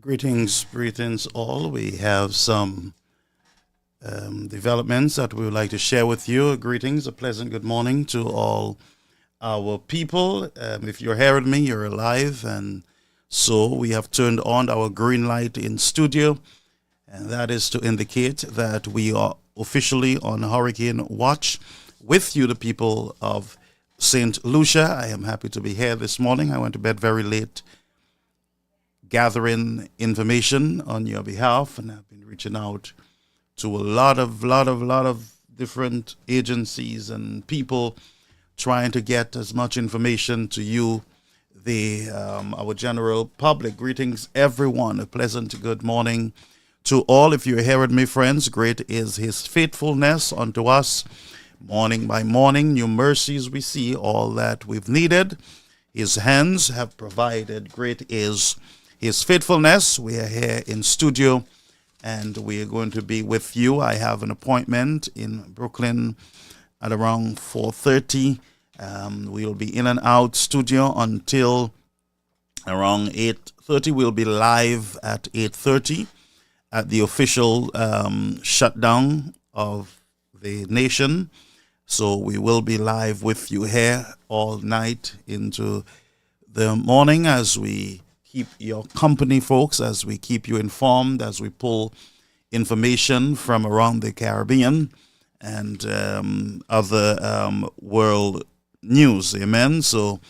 Greetings all. We have some developments that we would like to share with you. Greetings, a pleasant good morning to all our people. If you're hearing me, you're alive. And so we have turned on our green light in studio, and that is to indicate that we are officially on hurricane watch with you, the people of St. Lucia. I am happy to be here this morning. I went to bed very late gathering information on your behalf, and I've been reaching out to a lot of different agencies and people trying to get as much information to you, our general public. Greetings, everyone. A pleasant good morning to all. If you're here with me, friends, great is his faithfulness unto us. Morning by morning, new mercies we see, all that we've needed. His hands have provided. Great is his faithfulness. We are here in studio, and we are going to be with you. I have an appointment in Brooklyn at around 4:30. We'll be in and out studio until around 8:30. We'll be live at 8:30 at the official shutdown of the nation. So we will be live with you here all night into the morning as we keep your company, folks, as we keep you informed, as we pull information from around the Caribbean and other world news. Amen. So,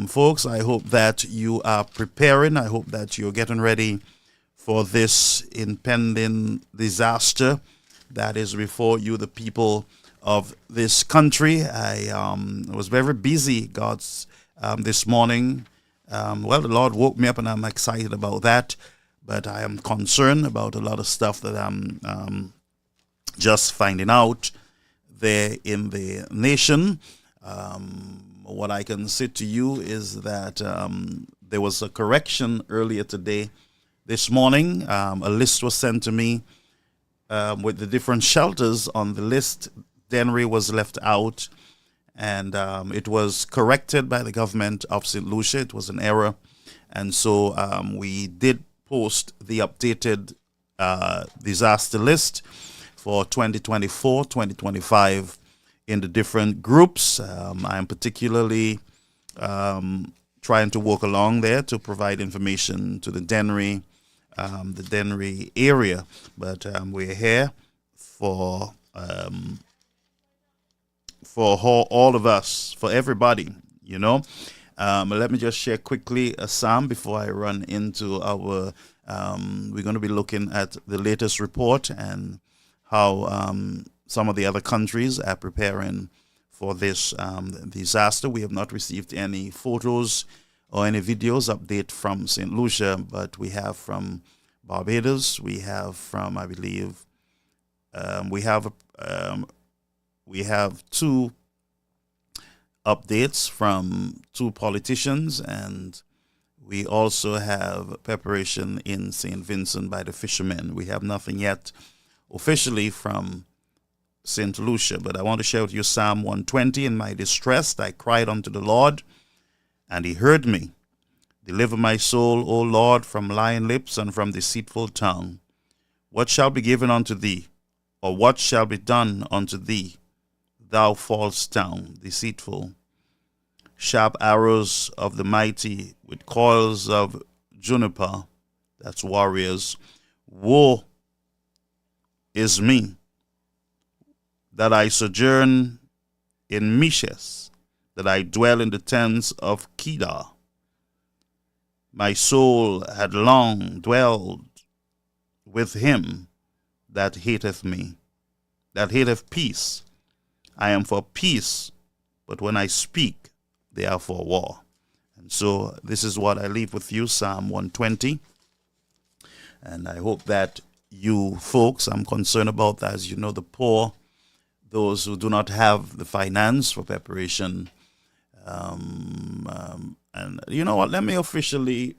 folks, I hope that you are preparing. I hope that you're getting ready for this impending disaster that is before you, the people of this country. I was very busy, this morning. The Lord woke me up, and I'm excited about that. But I am concerned about a lot of stuff that I'm just finding out there in the nation. What I can say to you is that there was a correction earlier today. This morning, a list was sent to me with the different shelters on the list. Dennery was left out, and it was corrected by the government of St. Lucia. It was an error, and so we did post the updated disaster list for 2024-2025 in the different groups. I am particularly trying to work along there to provide information to the Dennery area, but we're here for all of us, for everybody, Let me just share quickly a psalm before I run into our, we're going to be looking at the latest report and how some of the other countries are preparing for this disaster. We have not received any photos or any videos update from St. Lucia, but we have from Barbados, we have from, I believe, we have two updates from two politicians, and we also have preparation in St. Vincent by the fishermen. We have nothing yet officially from St. Lucia, but I want to share with you Psalm 120. In my distress, I cried unto the Lord, and he heard me. Deliver my soul, O Lord, from lying lips and from deceitful tongue. What shall be given unto thee, or what shall be done unto thee, thou false tongue, deceitful? Sharp arrows of the mighty with coils of juniper, that's warriors. Woe is me, that I sojourn in Meshes, that I dwell in the tents of Kedar. My soul had long dwelled with him that hateth me, that hateth peace. I am for peace, but when I speak, they are for war. And so this is what I leave with you, Psalm 120. And I hope that you folks, I'm concerned about, as you know, the poor, those who do not have the finance for preparation. And you know what? Let me officially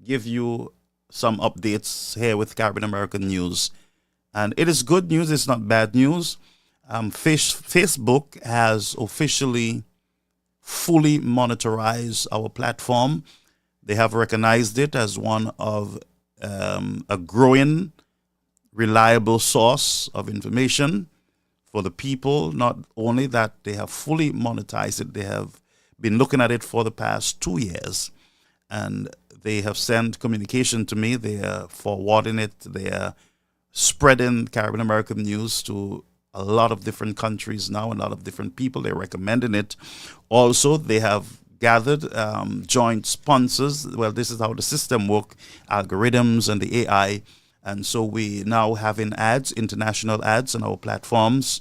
give you some updates here with Caribbean American News. And it is good news. It's not bad news. Facebook has officially fully monetized our platform. They have recognized it as one of a growing, reliable source of information for the people. Not only that, they have fully monetized it, they have been looking at it for the past 2 years, and they have sent communication to me. They are forwarding it. They are spreading Caribbean American news to a lot of different countries now, a lot of different people. They're recommending it. Also, they have gathered joint sponsors. Well, this is how the system works, algorithms and the AI. And so we now having ads, international ads on our platforms.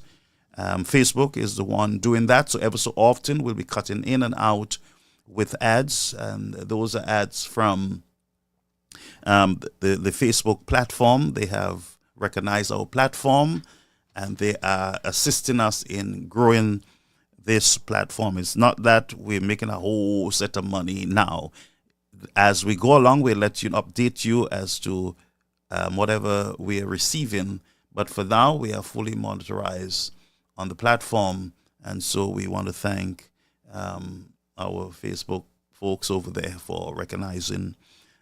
Facebook is the one doing that. So ever so often we'll be cutting in and out with ads. And those are ads from the Facebook platform. They have recognized our platform, and they are assisting us in growing this platform. It's not that we're making a whole set of money now. As we go along, we'll let you update you as to whatever we are receiving. But for now, we are fully monetized on the platform. And so we want to thank our Facebook folks over there for recognizing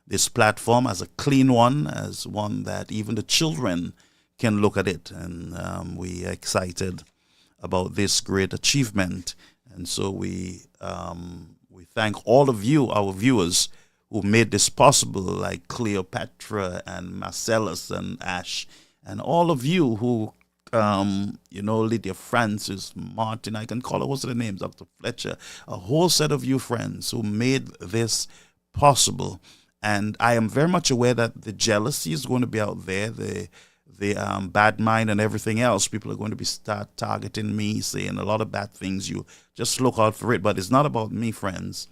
this platform as a clean one, as one that even the children can look at it. And we are excited about this great achievement. And so we thank all of you, our viewers, who made this possible, like Cleopatra and Marcellus and Ash, and all of you who, Lydia Francis, Martin, I can call her, what's their names, Dr. Fletcher, a whole set of you friends who made this possible. And I am very much aware that the jealousy is going to be out there, the bad mind and everything else. People are going to be start targeting me, saying a lot of bad things. You just look out for it. But it's not about me, friends.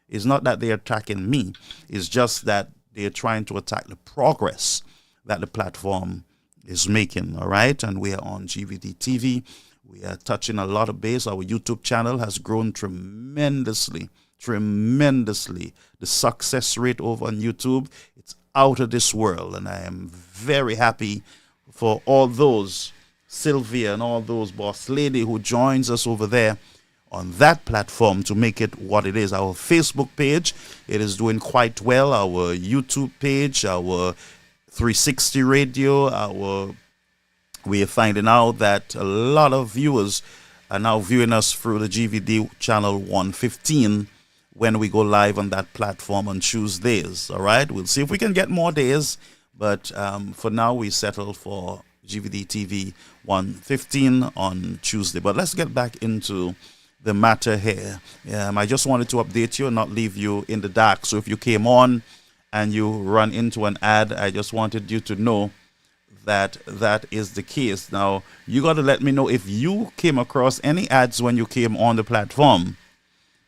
It's not that they're attacking me. It's just that they're trying to attack the progress that the platform is making. All right. And we are on GVD TV. We are touching a lot of base. Our YouTube channel has grown tremendously. The success rate over on YouTube, it's out of this world. And I am very happy for all those, Sylvia and all those boss lady who joins us over there on that platform to make it what it is. Our Facebook page, it is doing quite well. Our YouTube page, our 360 radio, we are finding out that a lot of viewers are now viewing us through the GVD channel 115 when we go live on that platform on Tuesdays. All right, we'll see if we can get more days, but for now we settle for GVD TV 115 on Tuesday. But let's get back into the matter here. I just wanted to update you and not leave you in the dark. So if you came on and you run into an ad, I just wanted you to know that that is the case. Now, you got to let me know if you came across any ads when you came on the platform.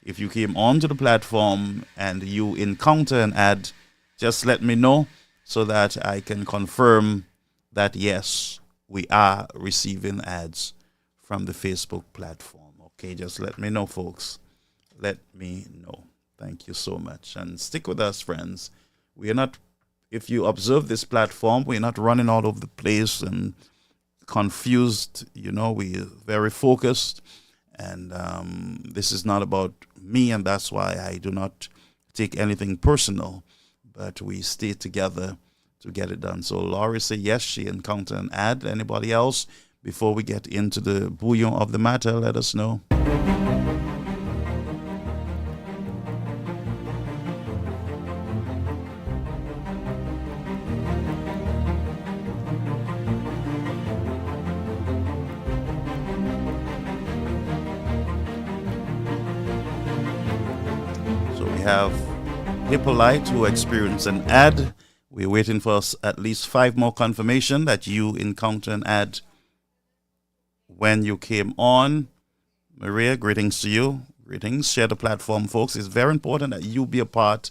If you came onto the platform and you encounter an ad, just let me know so that I can confirm that, yes, we are receiving ads from the Facebook platform. Okay, just let me know, folks. Let me know. Thank you so much. And stick with us, friends. We are not, if you observe this platform, we're not running all over the place and confused. We're very focused. And this is not about me, and that's why I do not take anything personal. But we stay together to get it done. So Laurie said yes, she encountered an ad. Anybody else? Before we get into the bouillon of the matter, let us know. So we have Hippolyte who experienced an ad. We're waiting for at least 5 more confirmation that you encounter an ad when you came on. Maria, greetings to you. Greetings. Share the platform, folks. It's very important that you be a part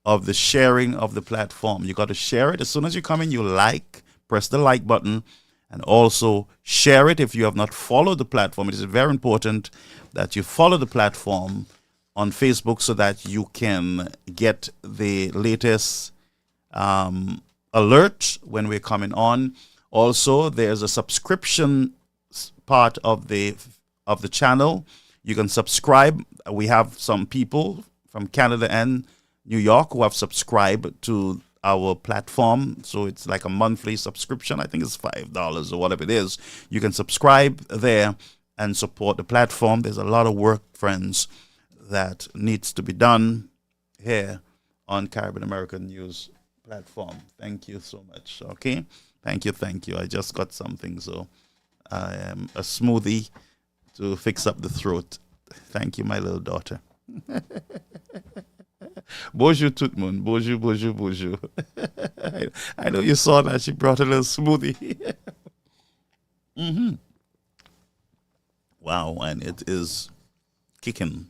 of the sharing of the platform. You got to share it. As soon as you come in, you press the like button, and also share it if you have not followed the platform. It is very important that you follow the platform on Facebook so that you can get the latest alert when we're coming on. Also, there's a subscription part of the channel. You can subscribe. We have some people from Canada and New York who have subscribed to our platform. So it's like a monthly subscription. I think it's $5 or whatever it is. You can subscribe there and support the platform. There's a lot of work, friends, that needs to be done here on Caribbean American News platform. Thank you so much. Okay. Thank you. I just got something, so I am a smoothie to fix up the throat. Thank you, my little daughter. Bonjour tout le monde. Bonjour. I know you saw that. She brought a little smoothie. Wow, and it is kicking.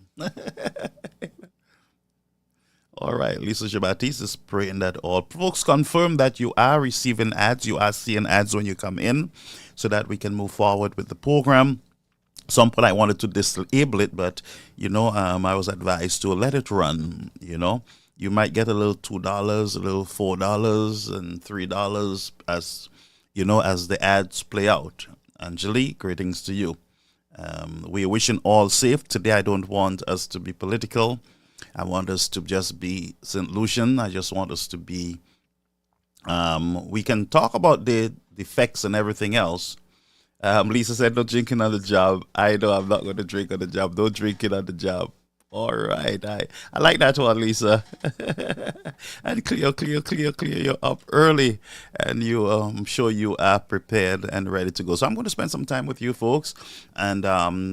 All right, Lisa Jabatis is praying that all folks confirm that you are receiving ads, you are seeing ads when you come in, so that we can move forward with the program. Some point I wanted to disable it, but I was advised to let it run. You might get a little $2, a little $4, and $3 as the ads play out. Angelique, greetings to you. We're wishing all safe. Today I don't want us to be political. I want us to just be St. Lucian. I just want us to be, we can talk about the effects and everything else. Lisa said, no drinking on the job. I know I'm not going to drink on the job. No drinking on the job. All right. I like that one, Lisa. And clear. You're up early, and I'm sure you are prepared and ready to go. So I'm going to spend some time with you folks. And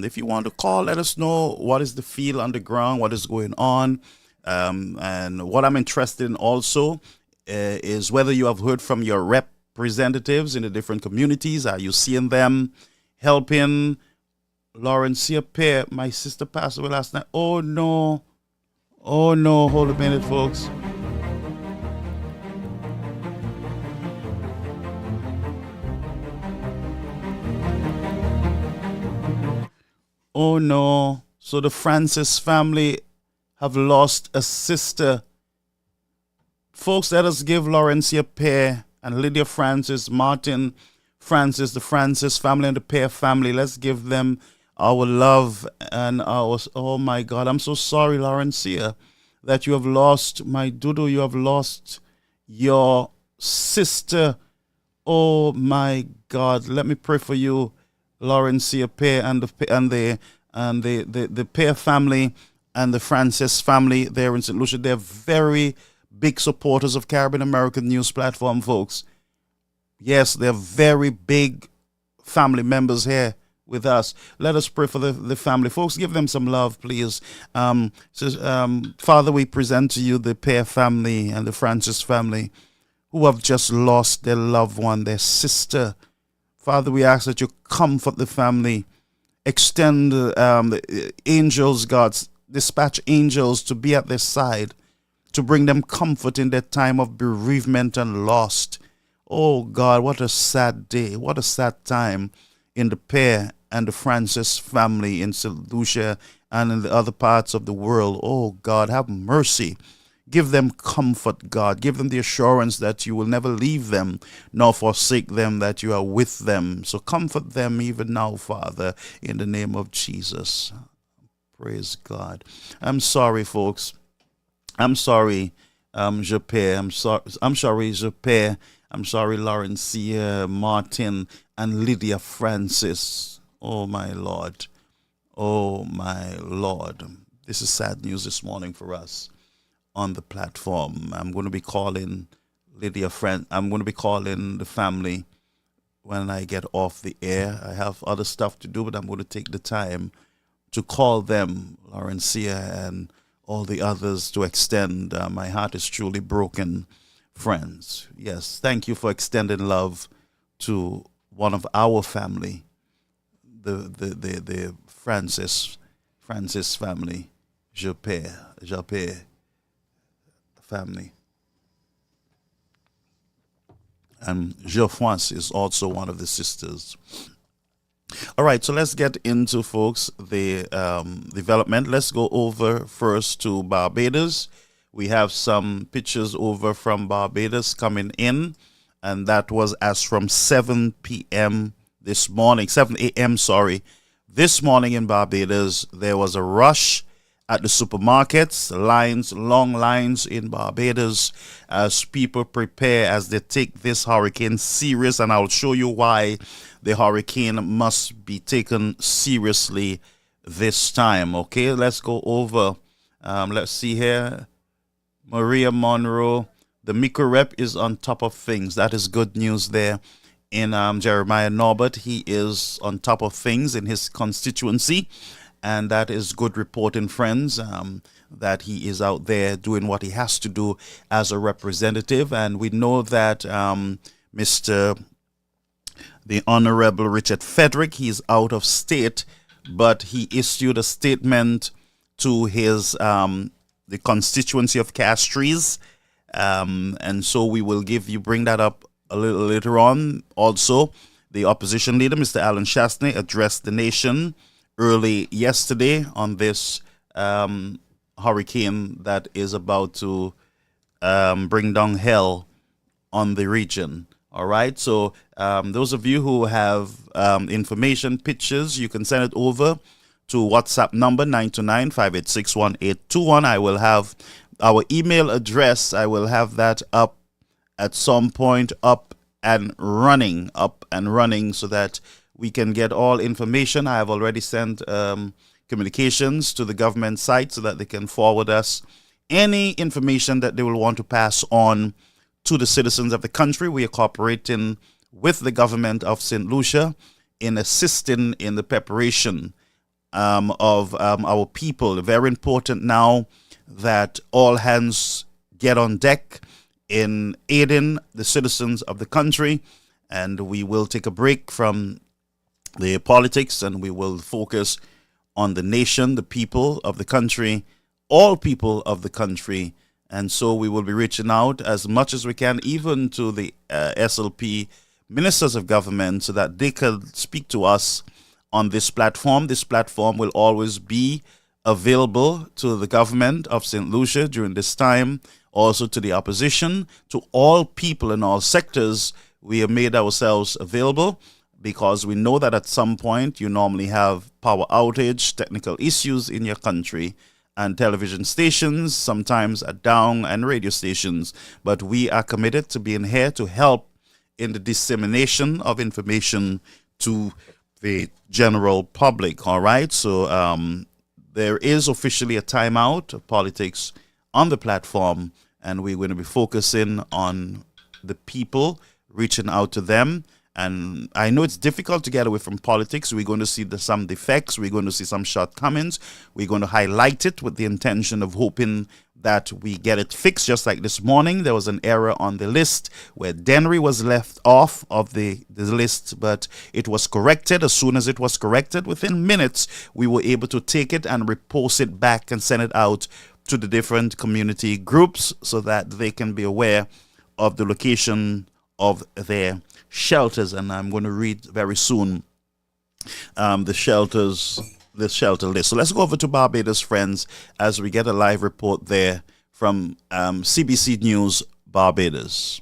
if you want to call, let us know what is the feel on the ground, what is going on. And what I'm interested in also is whether you have heard from your representatives in the different communities. Are you seeing them helping? Laurencia Pear, my sister passed away last night. Oh no. Hold a minute, folks. Oh no. So the Francis family have lost a sister. Folks, let us give Laurencia Pear and Lydia Francis, Martin Francis, the Francis family and the Pear family. Let's give them our love and oh my God, I'm so sorry, Laurencia, that you have lost, my Dudu, you have lost your sister. Oh my God, let me pray for you, Laurencia Pear and the Pear family and the Francis family there in St. Lucia. They're very big supporters of Caribbean American News platform, folks. Yes, they're very big family members here with us. Let us pray for the family. Folks, give them some love, please. Father, we present to you the Pear family and the Francis family who have just lost their loved one, their sister. Father, we ask that you comfort the family. Extend the angels, God, dispatch angels to be at their side, to bring them comfort in their time of bereavement and loss. Oh God, what a sad day, what a sad time in the Pear and the Francis family in St. Lucia and in the other parts of the world. Oh God, have mercy. Give them comfort, God. Give them the assurance that you will never leave them nor forsake them, that you are with them. So comfort them even now, Father, in the name of Jesus. Praise God. I'm sorry, folks. I'm sorry, Japere. I'm sorry, Japere. I'm sorry, Laurencia, Martin, and Lydia Francis. Oh, my Lord. Oh, my Lord. This is sad news this morning for us on the platform. I'm going to be calling I'm going to be calling the family when I get off the air. I have other stuff to do, but I'm going to take the time to call them, Laurencia and all the others, to extend. My heart is truly broken. Friends, yes, thank you for extending love to one of our family, the Francis family, Japere family. And Geoffroy is also one of the sisters. All right, so let's get into, folks, the development. Let's go over first to Barbados. We have some pictures over from Barbados coming in, and that was as from 7 p.m. this morning, 7 a.m., sorry. This morning in Barbados, there was a rush at the supermarkets, lines, long lines in Barbados as people prepare as they take this hurricane serious. And I'll show you why the hurricane must be taken seriously this time. Okay, let's go over. Let's see here. Maria Monroe, the Miko rep is on top of things. That is good news there. In Jeremiah Norbert, he is on top of things in his constituency. And that is good reporting, friends, that he is out there doing what he has to do as a representative. And we know that Mr. the Honorable Richard Frederick, he's out of state, but he issued a statement to his the constituency of Castries. And so we will bring that up a little later on. Also, the opposition leader, Mr. Alan Chastney, addressed the nation early yesterday on this hurricane that is about to bring down hell on the region. All right, so those of you who have information, pictures, you can send it over to WhatsApp number 929-586-1821. I will have our email address. I will have that up at some point, up and running, so that we can get all information. I have already sent communications to the government site so that they can forward us any information that they will want to pass on to the citizens of the country. We are cooperating with the government of St. Lucia in assisting in the preparation of our people. Very important now that all hands get on deck in aiding the citizens of the country, and we will take a break from the politics and we will focus on the nation, the people of the country, all people of the country. And so we will be reaching out as much as we can, even to the SLP ministers of government, so that they can speak to us on this platform. This platform will always be available to the government of St. Lucia during this time, also to the opposition, to all people in all sectors. We have made ourselves available because we know that at some point you normally have power outage, technical issues in your country, and television stations sometimes are down, and radio stations. But we are committed to being here to help in the dissemination of information to the general public. All right, so there is officially a timeout of politics on the platform, and we're going to be focusing on the people, reaching out to them. And I know it's difficult to get away from politics. We're going to see some defects. We're going to see some shortcomings. We're going to highlight it with the intention of hoping that we get it fixed. Just like this morning, there was an error on the list where Dennery was left off of the list, but it was corrected. As soon as it was corrected, within minutes, we were able to take it and repost it back and send it out to the different community groups so that they can be aware of the location of their shelters. And I'm going to read very soon the shelter list. So let's go over to Barbados, friends, as we get a live report there from CBC News Barbados.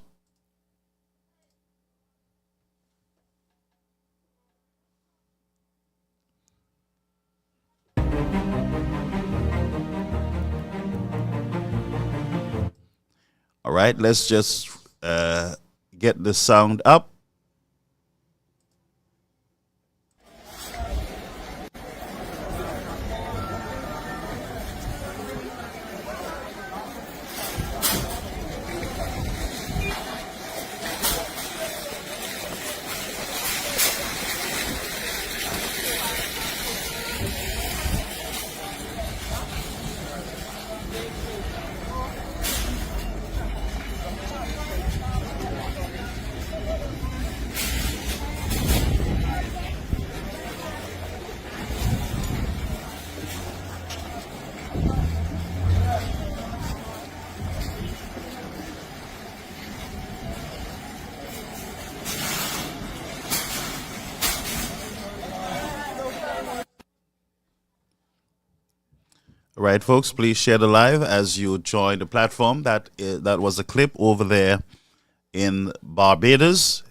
All right, let's just get the sound up. All right, folks, please share the live as you join the platform. That was a clip over there in Barbados,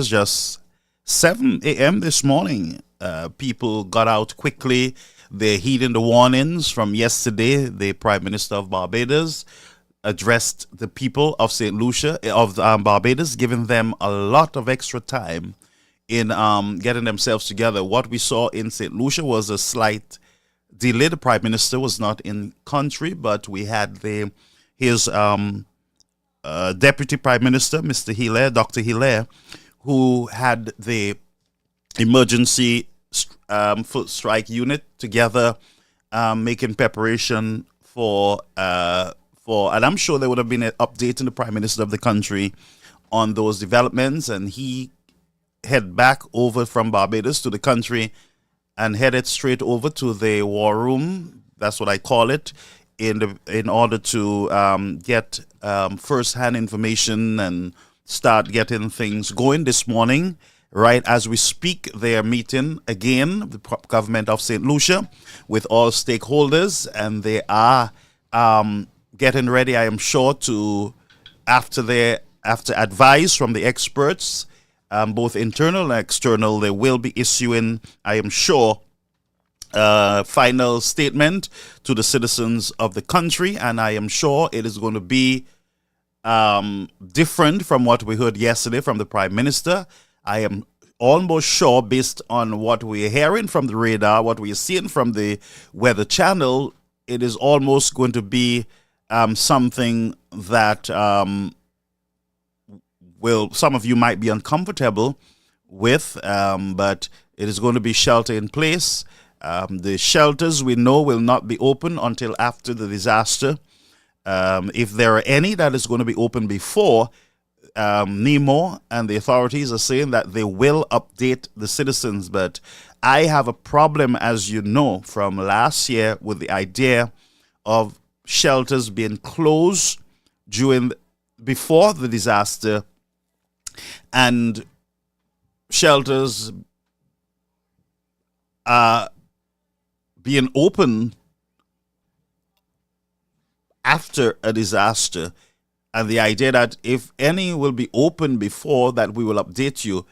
just 7 a.m. this morning. People got out quickly. They're heeding the warnings from yesterday. The Prime Minister of Barbados addressed the people of St. Lucia, of Barbados, giving them a lot of extra time in getting themselves together. What we saw in St. Lucia was a slight delay. The Prime Minister was not in country, but we had his Deputy Prime Minister, Mr. Hilaire, Dr. Hilaire, who had the emergency foot strike unit together, making preparation for, and I'm sure there would have been an update in the Prime Minister of the country on those developments, and he head back over from Barbados to the country and headed straight over to the war room. That's what I call it, in order to get first-hand information and start getting things going. This morning, right as we speak, they are meeting again, the government of St. Lucia, with all stakeholders, and they are getting ready, I am sure, to, after advice from the experts, both internal and external, they will be issuing, I am sure, final statement to the citizens of the country, and I am sure it is going to be different from what we heard yesterday from the Prime Minister. I am almost sure, based on what we are hearing from the radar, what we are seeing from the Weather Channel, it is almost going to be something that some of you might be uncomfortable with, but it is going to be shelter in place. The shelters, we know, will not be open until after the disaster. If there are any that is going to be open before, Nemo and the authorities are saying that they will update the citizens. But I have a problem, as you know, from last year with the idea of shelters being closed before the disaster, and shelters being open after a disaster, and the idea that if any will be open before that, we will update you.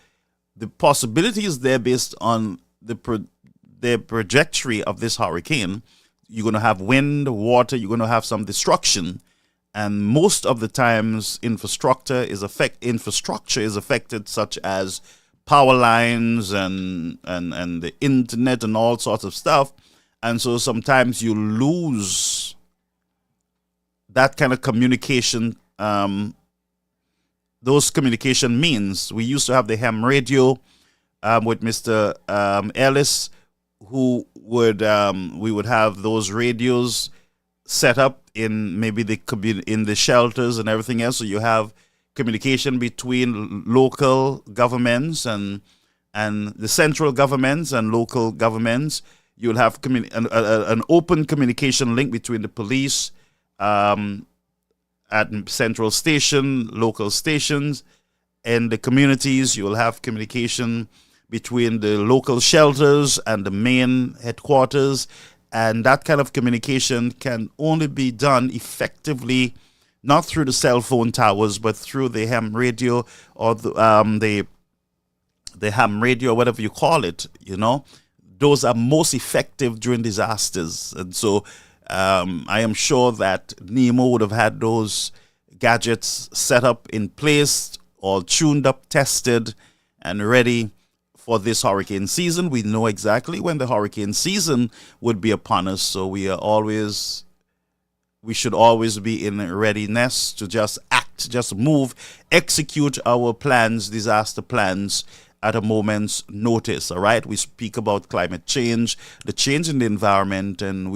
The possibility is there based on the trajectory of this hurricane. You're going to have wind, water, you're going to have some destruction. And most of the times infrastructure is affected, such as power lines and the internet and all sorts of stuff. And so sometimes you lose that kind of communication, those communication means. We used to have the ham radio with Mr. Ellis, who would we would have those radios set up in maybe in the shelters and everything else. So you have communication between local governments and the central governments and local governments. You'll have an open communication link between the police at central station, local stations, and the communities. You will have communication between the local shelters and the main headquarters. And that kind of communication can only be done effectively, not through the cell phone towers, but through the ham radio or the ham radio, whatever you call it. You know, those are most effective during disasters. And so I am sure that Nemo would have had those gadgets set up in place, all tuned up, tested, and ready for this hurricane season. We know exactly when the hurricane season would be upon us, so we should always be in readiness to just act, just move, execute our plans, disaster plans at a moment's notice. All right, we speak about climate change, the change in the environment, and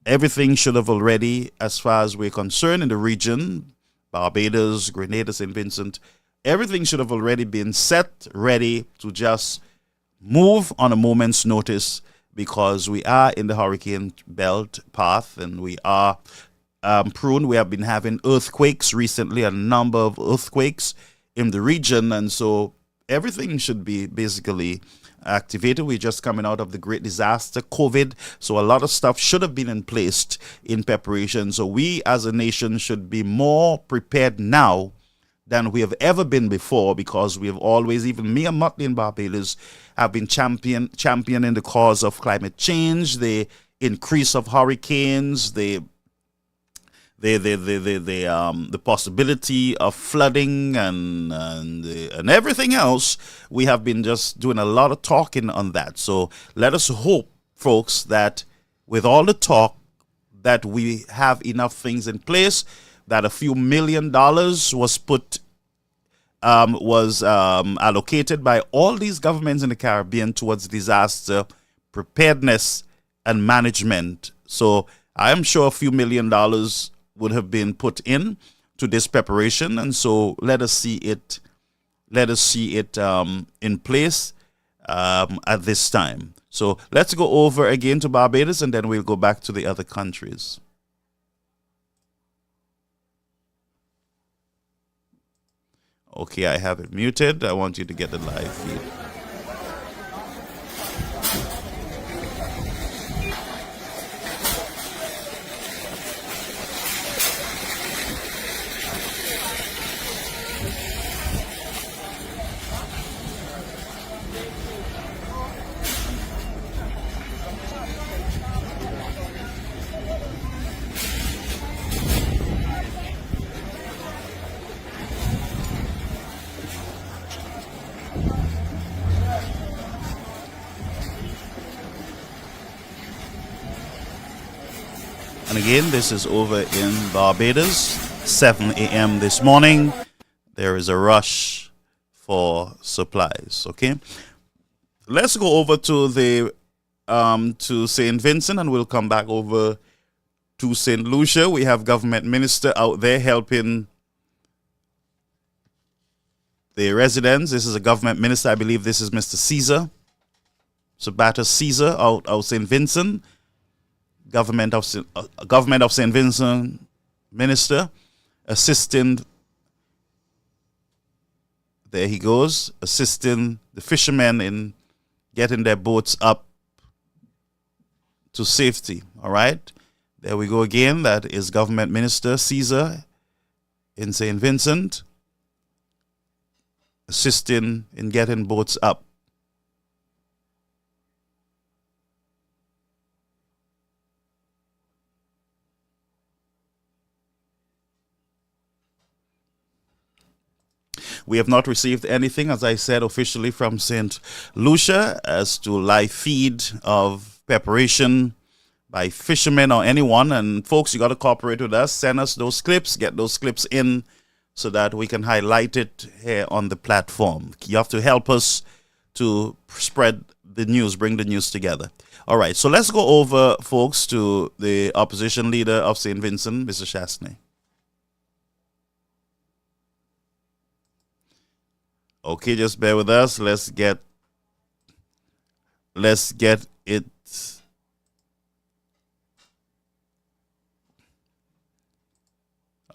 everything should have already, as far as we're concerned in the region, Barbados, Grenada, St. Vincent, everything should have already been set, ready to just move on a moment's notice, because we are in the hurricane belt path and we are prone. We have been having earthquakes recently, a number of earthquakes in the region, and so everything should be basically activated. We're just coming out of the great disaster, COVID, so a lot of stuff should have been in place in preparation. So we as a nation should be more prepared now than we have ever been before, because we have always, even me and Motley in Barbados, have been championing the cause of climate change, the increase of hurricanes, the possibility of flooding and everything else. We have been just doing a lot of talking on that. So let us hope, folks, that with all the talk, that we have enough things in place, that a few $1 million was allocated by all these governments in the Caribbean towards disaster preparedness and management. So I am sure a few $1 million would have been put in to this preparation, and so let us see it in place at this time. So let's go over again to Barbados, and then we'll go back to the other countries. Okay, I have it muted. I want you to get the live feed. And again, this is over in Barbados, 7 a.m. this morning. There is a rush for supplies. Okay, let's go over to the to St. Vincent, and we'll come back over to St. Lucia. We have government minister out there helping the residents. This is a government minister. I believe this is Mr. Caesar, Sabata Caesar, out St. Vincent. Government of St. Vincent minister assisting, there he goes, assisting the fishermen in getting their boats up to safety. All right, there we go again. That is government minister Caesar in St. Vincent assisting in getting boats up. We have not received anything, as I said, officially from St. Lucia as to live feed of preparation by fishermen or anyone. And folks, you got to cooperate with us. Send us those clips, get those clips in so that we can highlight it here on the platform. You have to help us to spread the news, bring the news together. All right, so let's go over, folks, to the opposition leader of St. Vincent, Mr. Chasney. Okay, just bear with us. Let's get it.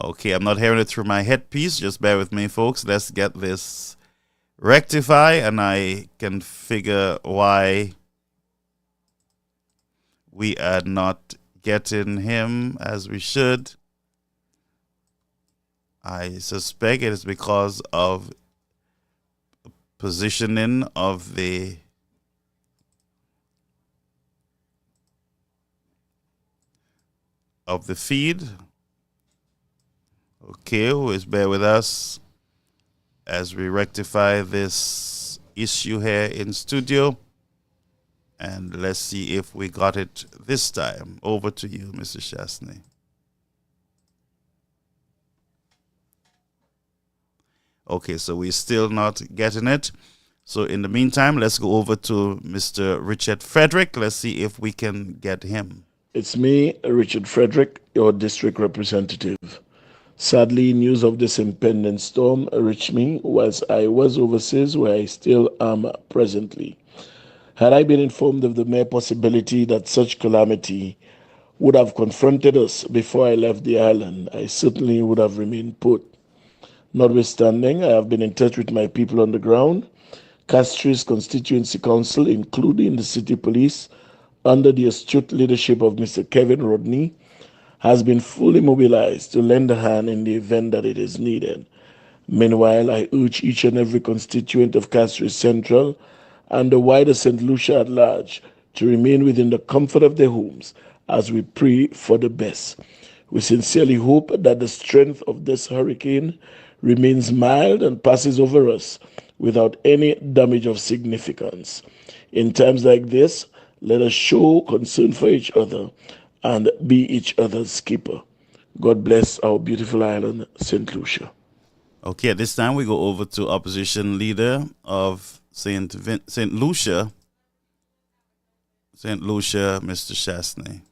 Okay, I'm not hearing it through my headpiece. Just bear with me, folks. Let's get this rectified, and I can figure why we are not getting him as we should. I suspect it is because of positioning of the feed. Okay, always bear with us as we rectify this issue here in studio, and let's see if we got it this time. Over to you, Mr. Chasney. Okay, so we're still not getting it. So in the meantime, let's go over to Mr. Richard Frederick. Let's see if we can get him. It's me, Richard Frederick, your district representative. Sadly, news of this impending storm reached me whilst I was overseas, where I still am presently. Had I been informed of the mere possibility that such calamity would have confronted us before I left the island, I certainly would have remained put. Notwithstanding, I have been in touch with my people on the ground. Castries Constituency Council, including the City Police, under the astute leadership of Mr. Kevin Rodney, has been fully mobilized to lend a hand in the event that it is needed. Meanwhile, I urge each and every constituent of Castries Central and the wider St. Lucia at large to remain within the comfort of their homes as we pray for the best. We sincerely hope that the strength of this hurricane remains mild and passes over us without any damage of significance. In times like this, let us show concern for each other and be each other's keeper. God bless our beautiful island, St. Lucia. Okay, at this time we go over to opposition leader of St. Lucia, Mr. Chasney.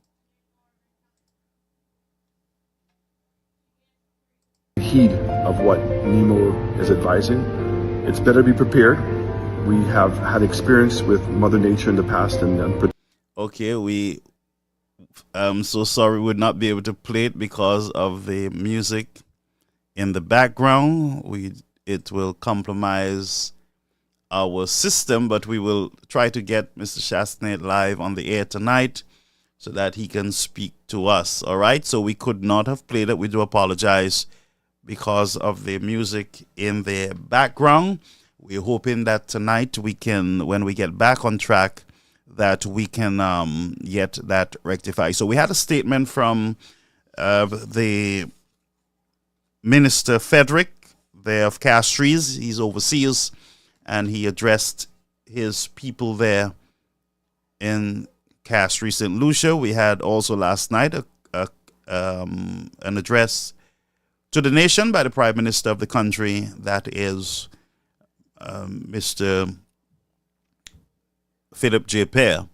Heed of what Nemo is advising. It's better be prepared. We have had experience with Mother Nature in the past, and okay, I'm so sorry we would not be able to play it because of the music in the background. It will compromise our system, but we will try to get Mr. Chasney live on the air tonight so that he can speak to us. All right, so we could not have played it. We do apologize because of the music in the background. We're hoping that tonight we can, when we get back on track, that we can get that rectified. So we had a statement from the Minister Frederick there of Castries. He's overseas, and he addressed his people there in Castries, St. Lucia. We had also last night an address to the nation by the Prime Minister of the country, that is Mr. Philip J. Pear.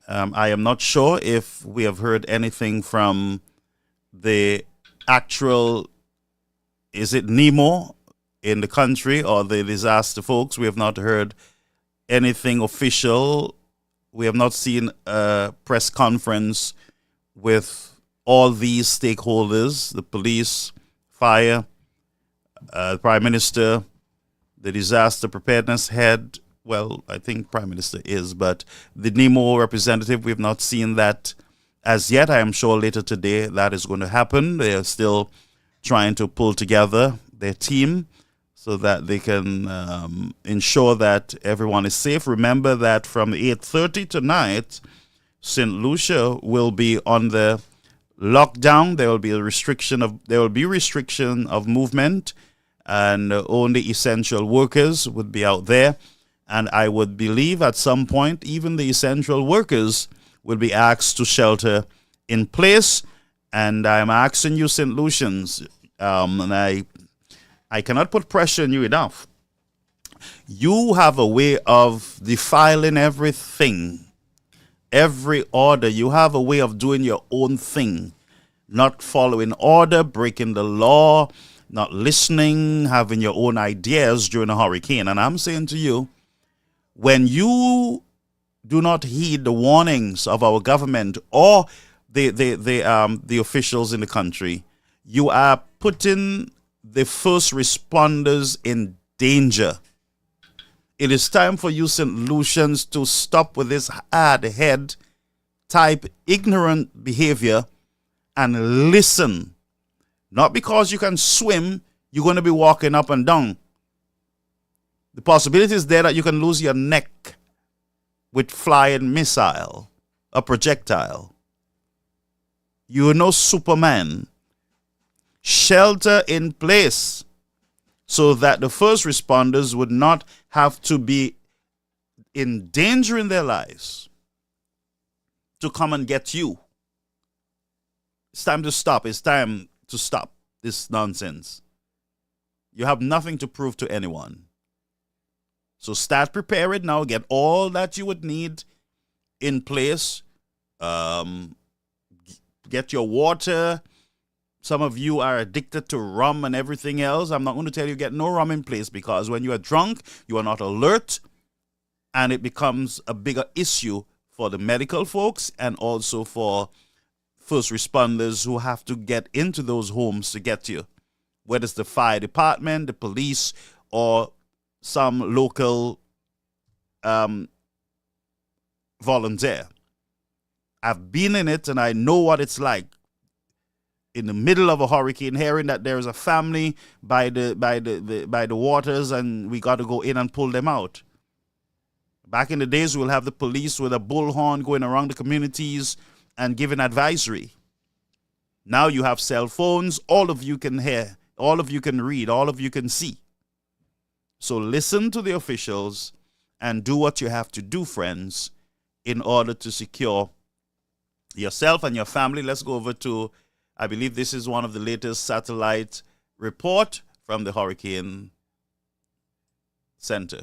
I am not sure if we have heard anything from the actual, is it Nemo in the country or the disaster folks. We have not heard anything official. We have not seen a press conference with all these stakeholders, the police, fire, the Prime Minister, the disaster preparedness head. Well, I think Prime Minister is, but the NEMO representative, we have not seen that as yet. I am sure later today that is going to happen. They are still trying to pull together their team so that they can ensure that everyone is safe. Remember that from 8:30 tonight, St. Lucia will be on the lockdown. There will be restriction of movement, and only essential workers would be out there. And I would believe at some point even the essential workers will be asked to shelter in place. And I'm asking you, St. Lucians, and I cannot put pressure on you enough. You have a way of defiling everything, every order. You have a way of doing your own thing, not following order, breaking the law, not listening, having your own ideas during a hurricane. And I'm saying to you, when you do not heed the warnings of our government or the officials in the country, you are putting the first responders in danger. It is time for you, St. Lucians, to stop with this hard head type ignorant behavior and listen. Not because you can swim, you're going to be walking up and down. The possibility is there that you can lose your neck with flying missile, a projectile. You are no Superman. Shelter in place so that the first responders would not have to be endangering their lives to come and get you. It's time to stop. It's time to stop this nonsense. You have nothing to prove to anyone. So start preparing now. Get all that you would need in place. Get your water. Some of you are addicted to rum and everything else. I'm not going to tell you get no rum in place, because when you are drunk, you are not alert, and it becomes a bigger issue for the medical folks and also for first responders who have to get into those homes to get you, whether it's the fire department, the police, or some local volunteer. I've been in it and I know what it's like. in the middle of a hurricane, hearing that there is a family by the waters and we got to go in and pull them out. Back in the days, we'll have the police with a bullhorn going around the communities and giving advisory. Now you have cell phones. All of you can hear. All of you can read. All of you can see. So listen to the officials and do what you have to do, friends, in order to secure yourself and your family. Let's go over to, I believe this is one of the latest satellite report from the Hurricane Center.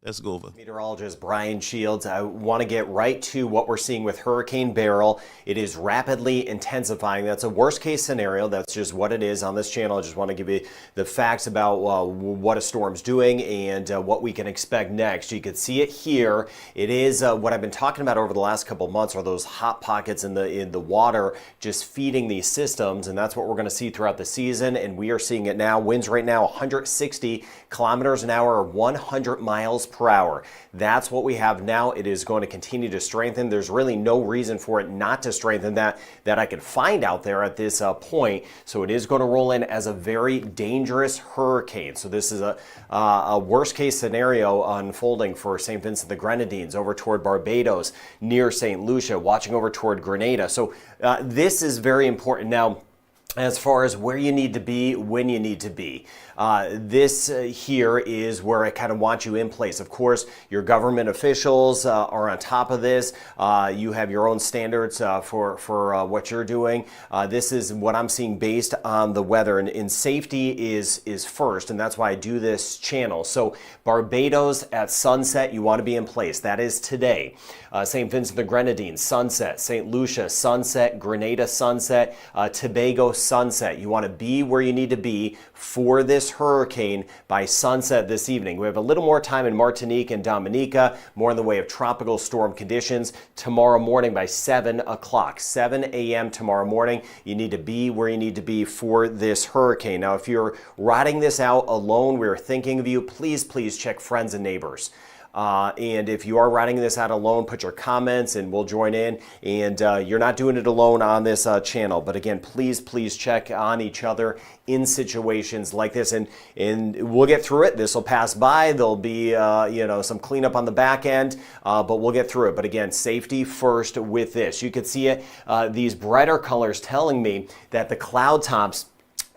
Let's go over. Meteorologist Brian Shields. I want to get right to what we're seeing with Hurricane BERYL. It is rapidly intensifying. That's a worst case scenario. That's just what it is on this channel. I just want to give you the facts about what a storm's doing and what we can expect next. You can see it here. It is what I've been talking about over the last couple of months are those hot pockets in the water just feeding these systems, and that's what we're going to see throughout the season, and we are seeing it now. Winds right now 160 kilometers an hour, 100 miles per hour. That's what we have now. It is going to continue to strengthen. There's really no reason for it not to strengthen that I could find out there at this point. So it is going to roll in as a very dangerous hurricane. So this is a worst case scenario unfolding for St. Vincent the Grenadines over toward Barbados, near St. Lucia, watching over toward Grenada. So this is very important. Now, as far as where you need to be, when you need to be. This here is where I kind of want you in place. Of course, your government officials are on top of this. You have your own standards for what you're doing. This is what I'm seeing based on the weather, and safety is first, and that's why I do this channel. So Barbados at sunset, you want to be in place. That is today. St. Vincent the Grenadines, sunset. St. Lucia, sunset. Grenada, sunset. Tobago, sunset. You want to be where you need to be for this hurricane by sunset this evening. We have a little more time in Martinique and Dominica, more in the way of tropical storm conditions tomorrow morning by 7 o'clock. 7 a.m. tomorrow morning, you need to be where you need to be for this hurricane. Now, if you're riding this out alone, we're thinking of you. Please check friends and neighbors. And if you are riding this out alone, put your comments and we'll join in. And you're not doing it alone on this channel. But again, please check on each other in situations like this. And we'll get through it. This will pass by. There'll be some cleanup on the back end, but we'll get through it. But again, safety first with this. You can see it, these brighter colors telling me that the cloud tops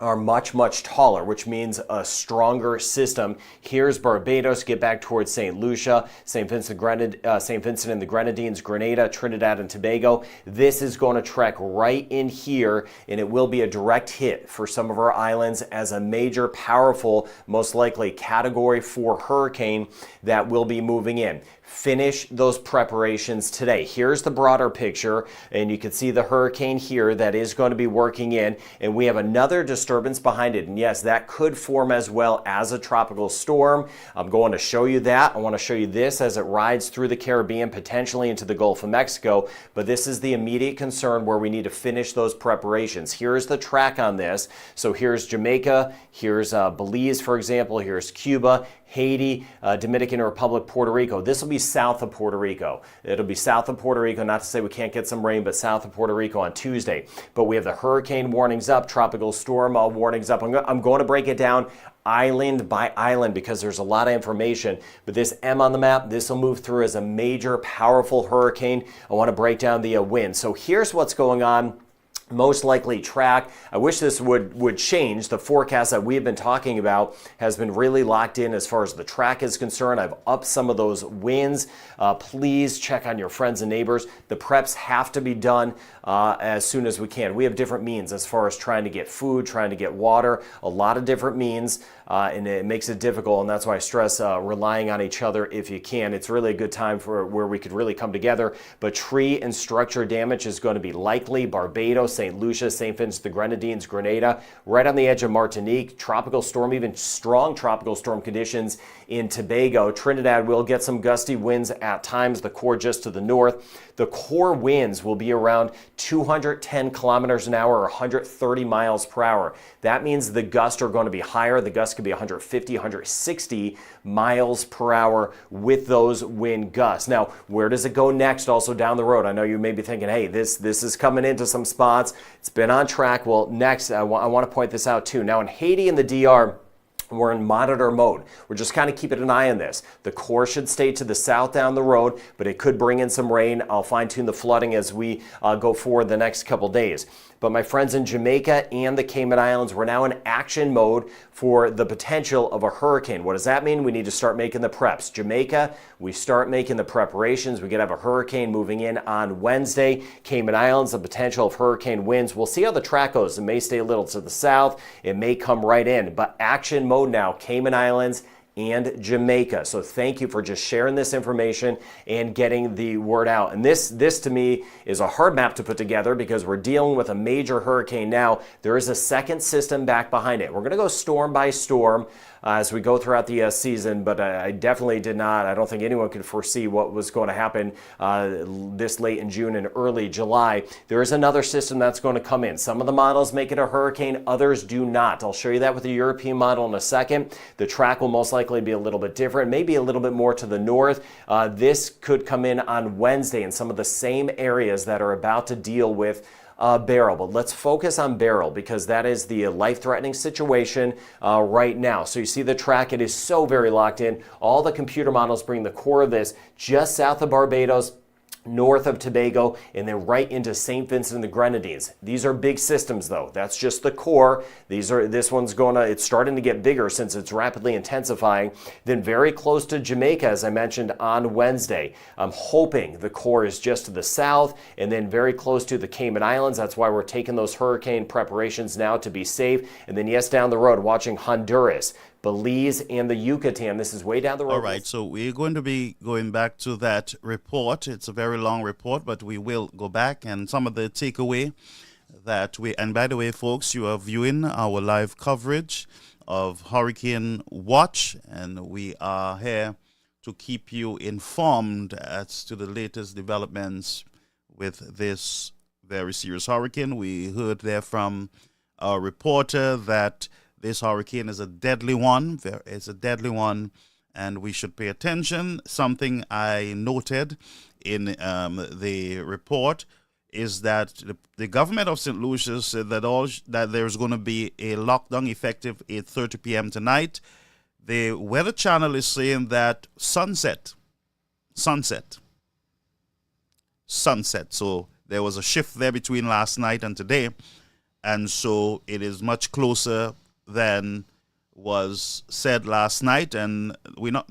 are much taller, which means a stronger system. Here's Barbados, get back towards St. Lucia, St. Vincent and the Grenadines, Grenada, Trinidad and Tobago. This is going to trek right in here, and it will be a direct hit for some of our islands as a major, powerful, most likely Category 4 hurricane that will be moving in. Finish those preparations today. Here's the broader picture, and you can see the hurricane here that is going to be working in, and we have another disturbance behind it, and yes, that could form as well as a tropical storm. I'm going to show you that. I want to show you this as it rides through the Caribbean, potentially into the Gulf of Mexico, but this is the immediate concern where we need to finish those preparations. Here's the track on this. So here's Jamaica, here's Belize, for example, here's Cuba, Haiti, Dominican Republic, Puerto Rico. This will be south of Puerto Rico. It'll be south of Puerto Rico, not to say we can't get some rain, but south of Puerto Rico on Tuesday. But we have the hurricane warnings up, tropical storm warnings up. I'm going to break it down island by island because there's a lot of information. But this M on the map, this will move through as a major, powerful hurricane. I want to break down the wind. So here's what's going on. Most likely track. I wish this would change. The forecast that we have been talking about has been really locked in as far as the track is concerned. I've upped some of those winds. Please check on your friends and neighbors. The preps have to be done as soon as we can. We have different means as far as trying to get food, trying to get water, a lot of different means, and it makes it difficult, and that's why I stress relying on each other if you can. It's really a good time for where we could really come together, but tree and structure damage is going to be likely. Barbados, St. Lucia, St. Vincent the Grenadines, Grenada, right on the edge of Martinique. Tropical storm, even strong tropical storm conditions in Tobago. Trinidad will get some gusty winds at times, the core just to the north. The core winds will be around 210 kilometers an hour or 130 miles per hour. That means the gusts are going to be higher. The gusts could be 150, 160 miles per hour with those wind gusts. Now, where does it go next also down the road? I know you may be thinking, hey, this is coming into some spots. It's been on track. Well, next, I want to point this out too. Now, in Haiti and the DR, we're in monitor mode. We're just kind of keeping an eye on this. The core should stay to the south down the road, but it could bring in some rain. I'll fine-tune the flooding as we go forward the next couple days. But my friends in Jamaica and the Cayman Islands, we're now in action mode for the potential of a hurricane. What does that mean? We need to start making the preps. Jamaica, we start making the preparations. We could have a hurricane moving in on Wednesday. Cayman Islands, the potential of hurricane winds. We'll see how the track goes. It may stay a little to the south. It may come right in. But action mode now, Cayman Islands and Jamaica. So thank you for just sharing this information and getting the word out. And this to me is a hard map to put together because we're dealing with a major hurricane now. There is a second system back behind it. We're going to go storm by storm as we go throughout the season, but I definitely did not. I don't think anyone could foresee what was going to happen this late in June and early July. There is another system that's going to come in. Some of the models make it a hurricane, others do not. I'll show you that with the European model in a second. The track will most likely be a little bit different, maybe a little bit more to the north. This could come in on Wednesday in some of the same areas that are about to deal with BERYL. But let's focus on BERYL because that is the life-threatening situation right now. So you see the track, it is so very locked in. All the computer models bring the core of this just south of Barbados, north of Tobago, and then right into St. Vincent and the Grenadines. These are big systems though. That's just the core. This one's it's starting to get bigger since it's rapidly intensifying. Then very close to Jamaica, as I mentioned on Wednesday. I'm hoping the core is just to the south and then very close to the Cayman Islands. That's why we're taking those hurricane preparations now to be safe. And then yes, down the road, watching Honduras, Belize, and the Yucatan. This is way down the road. All right, so we're going to be going back to that report. It's a very long report, but we will go back and some of the takeaway and by the way, folks, you are viewing our live coverage of Hurricane Watch, and we are here to keep you informed as to the latest developments with this very serious hurricane. We heard there from our reporter that this hurricane is a deadly one. It's a deadly one, and we should pay attention. Something I noted in the report is that the government of St. Lucia said that there's going to be a lockdown effective 8:30 p.m. tonight. The Weather Channel is saying that sunset. So there was a shift there between last night and today, and so it is much closer than was said last night, and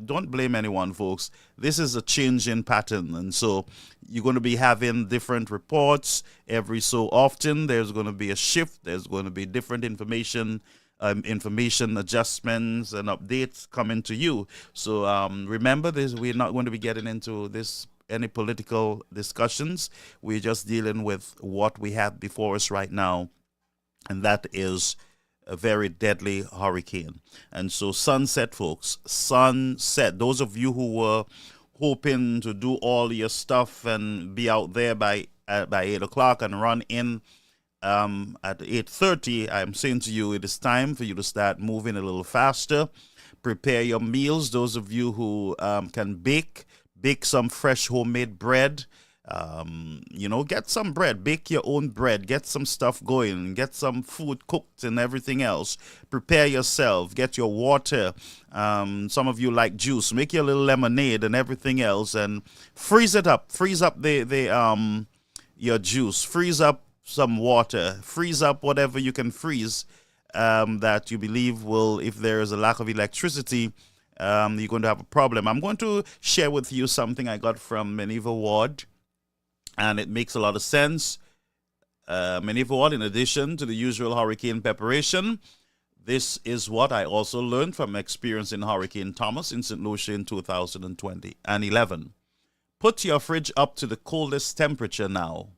don't blame anyone, folks. This is a change in pattern, and so you're going to be having different reports every so often. There's going to be a shift. There's going to be different information adjustments and updates coming to you. So remember this, we're not going to be getting into any political discussions. We're just dealing with what we have before us right now, and that is a very deadly hurricane. And so sunset, folks, sunset. Those of you who were hoping to do all your stuff and be out there by 8 o'clock and run in at 8:30, I'm saying to you, it is time for you to start moving a little faster. Prepare your meals. Those of you who can bake some fresh homemade bread. Get some bread, bake your own bread, get some stuff going, get some food cooked and everything else. Prepare yourself, get your water. Some of you like juice, make your little lemonade and everything else, and freeze up your juice, freeze up some water, freeze up whatever you can freeze that you believe will, if there is a lack of electricity, you're going to have a problem. I'm going to share with you something I got from Minerva Ward, and it makes a lot of sense. Minerva Ward, in addition to the usual hurricane preparation, this is what I also learned from experience in Hurricane Thomas in St. Lucia in 2020 and 11. Put your fridge up to the coldest temperature now.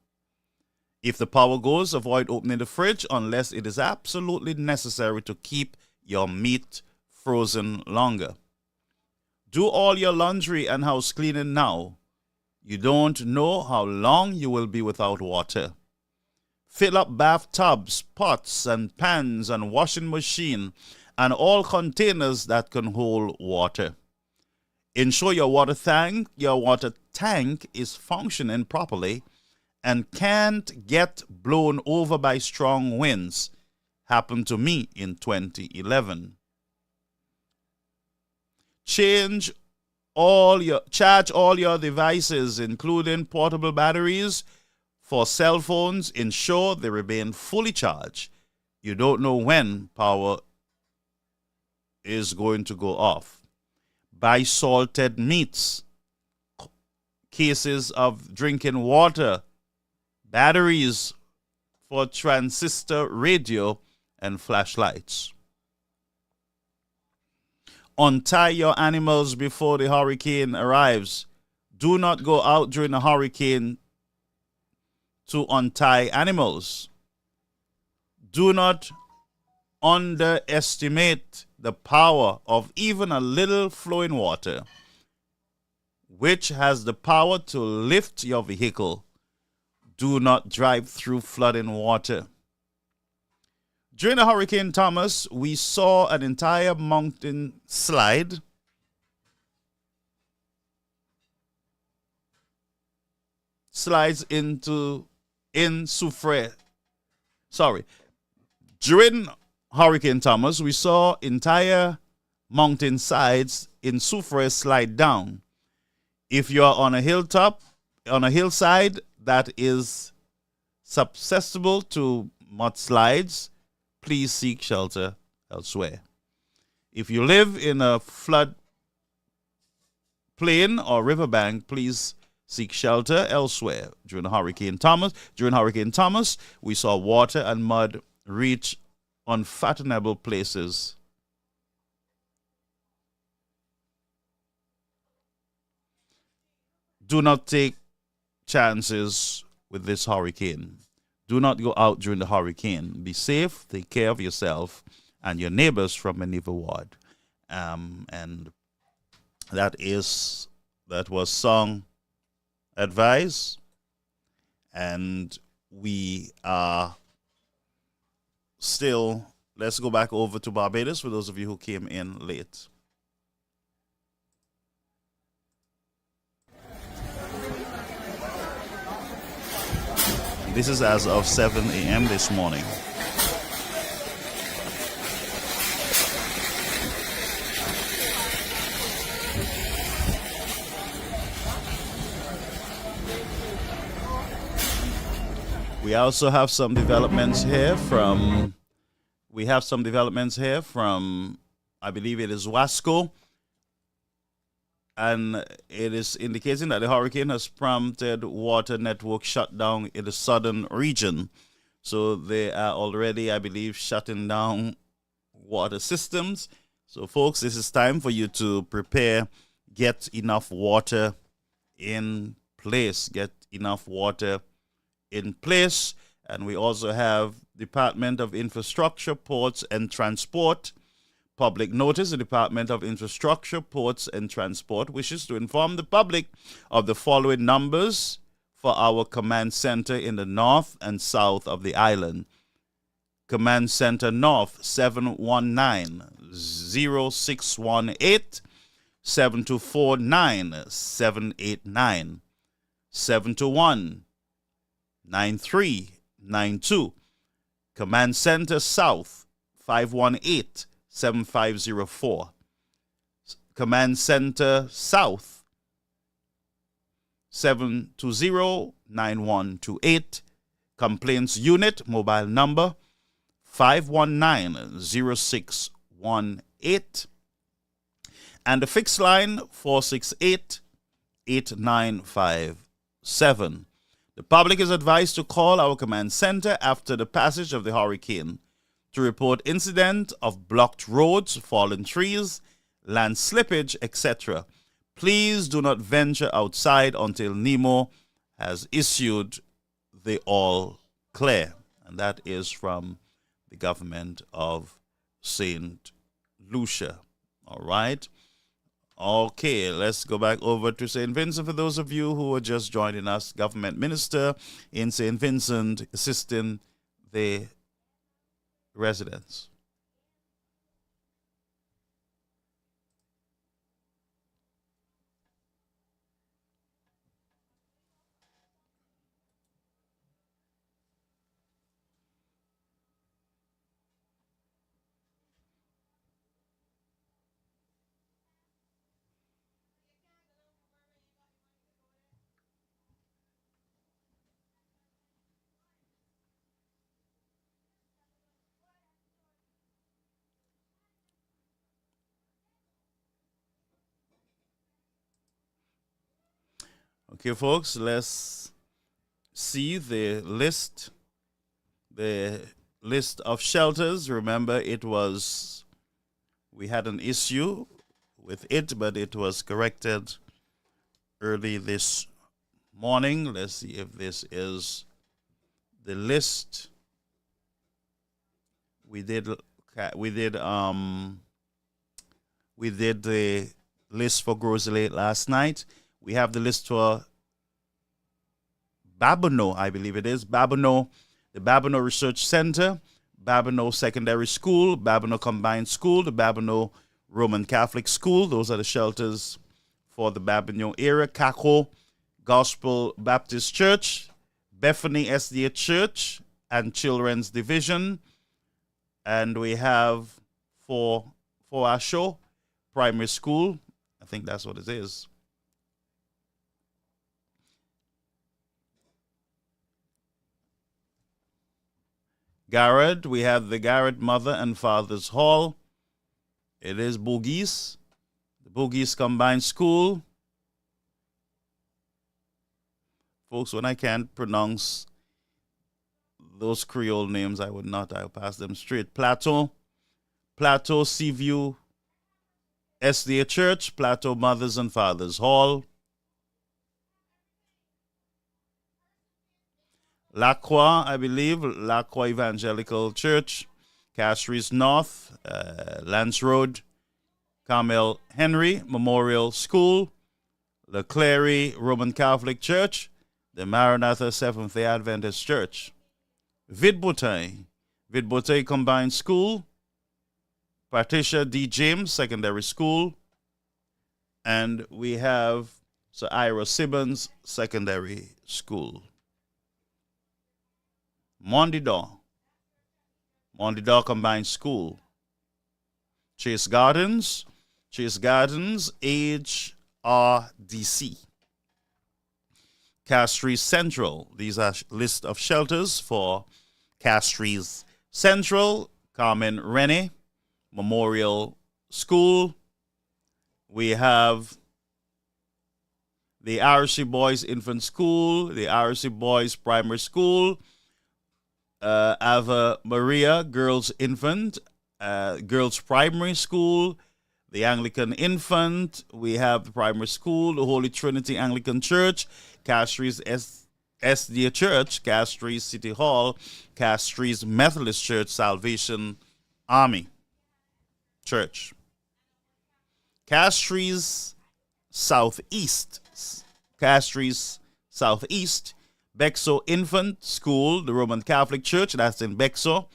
If the power goes, avoid opening the fridge unless it is absolutely necessary to keep your meat frozen longer. Do all your laundry and house cleaning now. You don't know how long you will be without water. Fill up bathtubs, pots and pans and washing machine and all containers that can hold water. Ensure your water tank is functioning properly and can't get blown over by strong winds. Happened to me in 2011. Charge all your devices, including portable batteries for cell phones. Ensure they remain fully charged. You don't know when power is going to go off. Buy salted meats, cases of drinking water, batteries for transistor radio, and flashlights. Untie your animals before the hurricane arrives. Do not go out during a hurricane to untie animals. Do not underestimate the power of even a little flowing water, which has the power to lift your vehicle. Do not drive through flooding water. During the Hurricane Thomas, we saw an entire mountain slides in Soufrière. During Hurricane Thomas, we saw entire mountain sides in Soufrière slide down. If you are on a hillside that is susceptible to mudslides, please seek shelter elsewhere. If you live in a flood plain or riverbank, please seek shelter elsewhere. During Hurricane Thomas, we saw water and mud reach unfathomable places. Do not take chances with this hurricane. Do not go out during the hurricane. Be safe, take care of yourself and your neighbors from Maneuver Ward. And that was song advice. And we are still, let's go back over to Barbados for those of you who came in late. This is as of 7 a.m. this morning. We also have some developments here from, I believe it is Wasco. And it is indicating that the hurricane has prompted water network shutdown in the southern region. So they are already, I believe, shutting down water systems. So, folks, this is time for you to prepare, get enough water in place. And we also have Department of Infrastructure, Ports and Transport. Public notice: the Department of Infrastructure, Ports and Transport wishes to inform the public of the following numbers for our command center in the north and south of the island. Command Center North, 719-0618, 7249-789, 721-9392. Command Center South, 518-7504. Command Center South, 720-9128. Complaints Unit, mobile number 519-0618. And the fixed line, 468-8957. The public is advised to call our command center after the passage of the hurricane to report incident of blocked roads, fallen trees, land slippage, etc. Please do not venture outside until NEMO has issued the all clear. And that is from the government of St. Lucia. All right. Okay, let's go back over to St. Vincent. For those of you who are just joining us, government minister in St. Vincent assisting the residents. Okay, folks, let's see the list of shelters. Remember, we had an issue with it, but it was corrected early this morning. Let's see if this is the list. We did the list for Grosley last night. We have the list for Babonneau, I believe it is. Babonneau, the Babonneau Research Center, Babonneau Secondary School, Babonneau Combined School, the Babonneau Roman Catholic School. Those are the shelters for the Babonneau area. Kako Gospel Baptist Church, Bethany SDA Church and Children's Division. And we have for our show, Primary School. I think that's what it is. Garrett, we have the Garrett Mother and Father's Hall. It is Bogies, the Bogies Combined School. Folks, when I can't pronounce those Creole names, I'll pass them straight. Plateau Seaview SDA Church, Plateau Mothers and Fathers Hall. La Croix, I believe, La Croix Evangelical Church, Castries North, Lance Road, Carmel Henry Memorial School, La Clary Roman Catholic Church, the Maranatha Seventh-day Adventist Church, Vidboutin Combined School, Patricia D. James Secondary School, and we have Sir Ira Sibbons Secondary School. Mondidor Combined School. Chase Gardens, HRDC. Castries Central. These are list of shelters for Castries Central. Carmen Rennie Memorial School. We have the RC Boys Infant School, the RC Boys Primary School, Ave Maria Girls Infant, Girls Primary School, the Anglican Infant. We have the primary school, the Holy Trinity Anglican Church, Castries SDA Church, Castries City Hall, Castries Methodist Church, Salvation Army Church. Castries Southeast, Bexo Infant School, the Roman Catholic Church, that's in Bexo.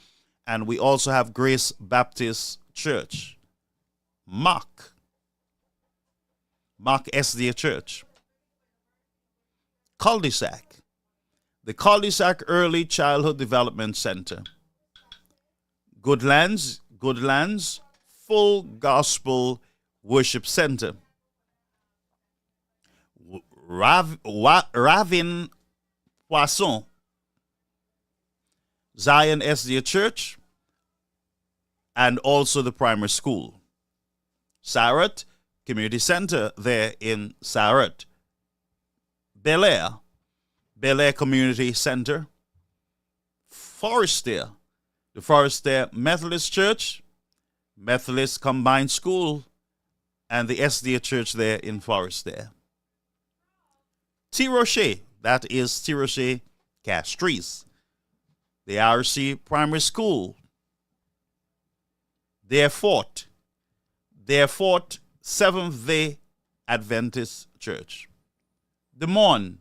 And we also have Grace Baptist Church. Mock SDA Church. Cul-de-sac, the Cul-de-sac Early Childhood Development Center. Goodlands Full Gospel Worship Center. Ravin Poisson, Zion SDA Church, and also the primary school. Sarat Community Center there in Sarat. Bel Air Community Center. Forestier, the Forestier Methodist Church, Methodist Combined School, and the SDA Church there in Forestier. T. Rocher, that is T. Rocher Castries. The RC Primary School. Deerfort Seventh-day Adventist Church. Des Moines,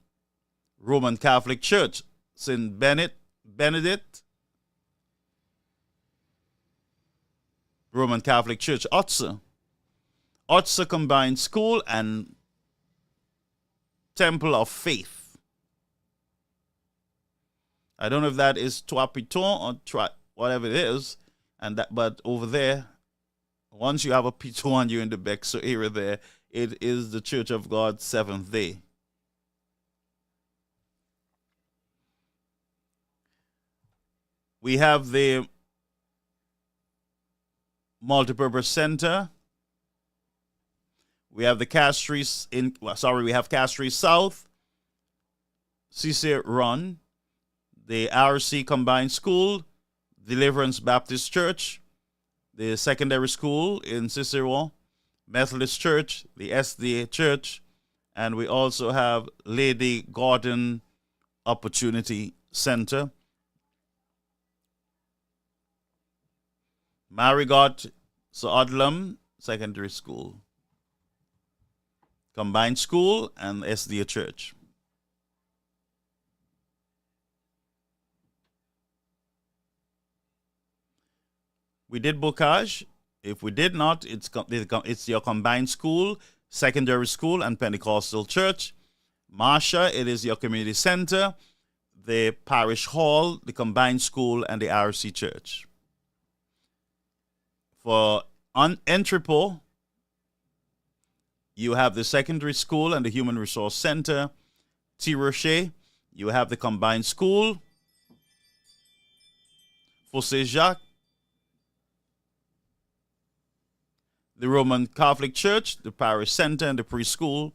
Roman Catholic Church. St. Benedict, Roman Catholic Church. Otsa Combined School and Temple of Faith. I don't know if that is Trois Pitons or whatever it is, but over there, once you have a Piton, you're in the Bexar area there. It is the Church of God Seventh Day. We have the Multipurpose Center. We have the Castries we have Castries South, Cicero Run, the RC Combined School, Deliverance Baptist Church, the secondary school in Cicero, Methodist Church, the SDA Church, and we also have Lady Gordon Opportunity Center. Marigot Sodlum Secondary School, Combined School, and SDA Church. We did Bocage. If we did not, it's your Combined School, Secondary School, and Pentecostal Church. Marcia, it is your Community Center, the Parish Hall, the Combined School, and the RC Church. For Entrepot, you have the Secondary School and the Human Resource Center. Tirocher, you have the Combined School. Fossé Jacques, the Roman Catholic Church, the Parish Center, and the Preschool.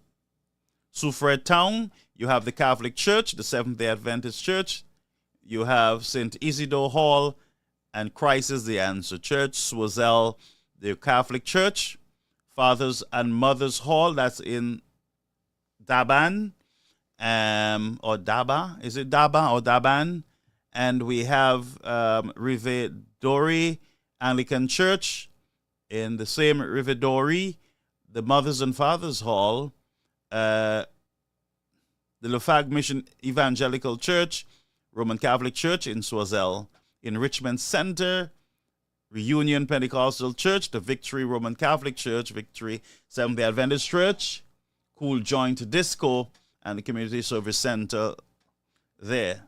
Soufrière Town, you have the Catholic Church, the Seventh-day Adventist Church. You have St. Isidore Hall, and Christ is the Answer Church. Soisel, the Catholic Church. Fathers and Mothers Hall, that's in Daban, or Daba. Is it Daba or Daban? And we have Rive Doré Anglican Church in the same Rive Doré. The Mothers and Fathers Hall, the Lafargue Mission Evangelical Church, Roman Catholic Church in Soisel. Enrichment Center, Reunion Pentecostal Church, the Victory Roman Catholic Church, Victory Seventh-day Adventist Church, Cool Joint Disco, and the Community Service Center there.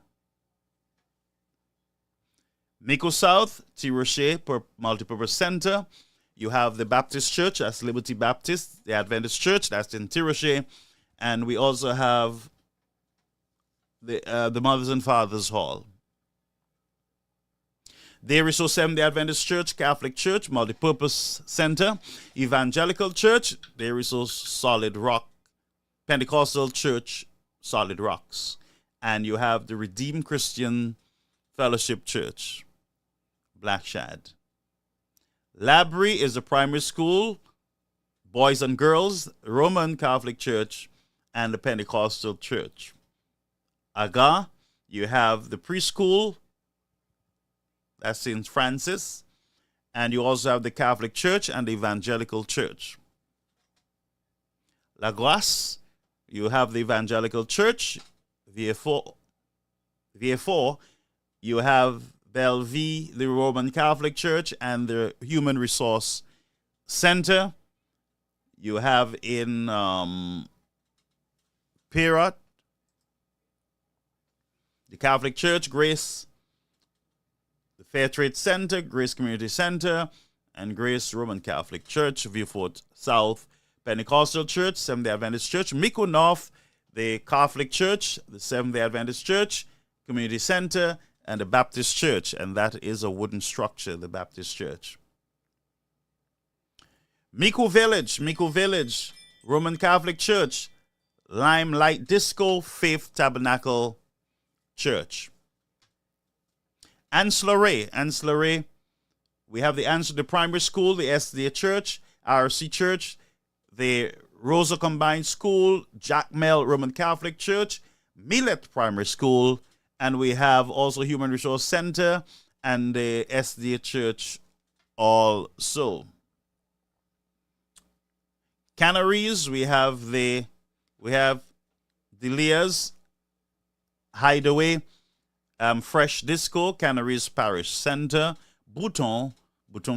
Miko South, Tirocher Multipurpose Center. You have the Baptist Church, that's Liberty Baptist, the Adventist Church, that's in Tirocher. And we also have the Mothers and Fathers Hall. There is also Seventh-day Adventist Church, Catholic Church, Multipurpose Center, Evangelical Church. There is also Solid Rock, Pentecostal Church, Solid Rocks. And you have the Redeemed Christian Fellowship Church, Black Shad. Labrie is a primary school, boys and girls, Roman Catholic Church, and the Pentecostal Church. Aga, you have the preschool, that's St. Francis, and you also have the Catholic Church and the Evangelical Church. La Grace, you have the Evangelical Church. Vieux-Fort, you have Belleville, the Roman Catholic Church, and the Human Resource Center. You have in Perrot, the Catholic Church, Grace, the Fair Trade Center, Grace Community Center, and Grace Roman Catholic Church. Vieux-Fort South, Pentecostal Church, Seventh-day Adventist Church. Miko North, the Catholic Church, the Seventh-day Adventist Church, Community Center, and the Baptist Church. And that is a wooden structure, the Baptist Church. Miko Village, Roman Catholic Church, Limelight Disco, Faith Tabernacle Church. Ancillary, we have the Primary School, the SDA Church, RC Church, the Rosa Combined School, Jack Mel Roman Catholic Church, Millet Primary School, and we have also Human Resource Center and the SDA Church also. Canaries, we have Delia's Hideaway, Fresh Disco, Canaries Parish Center, Bouton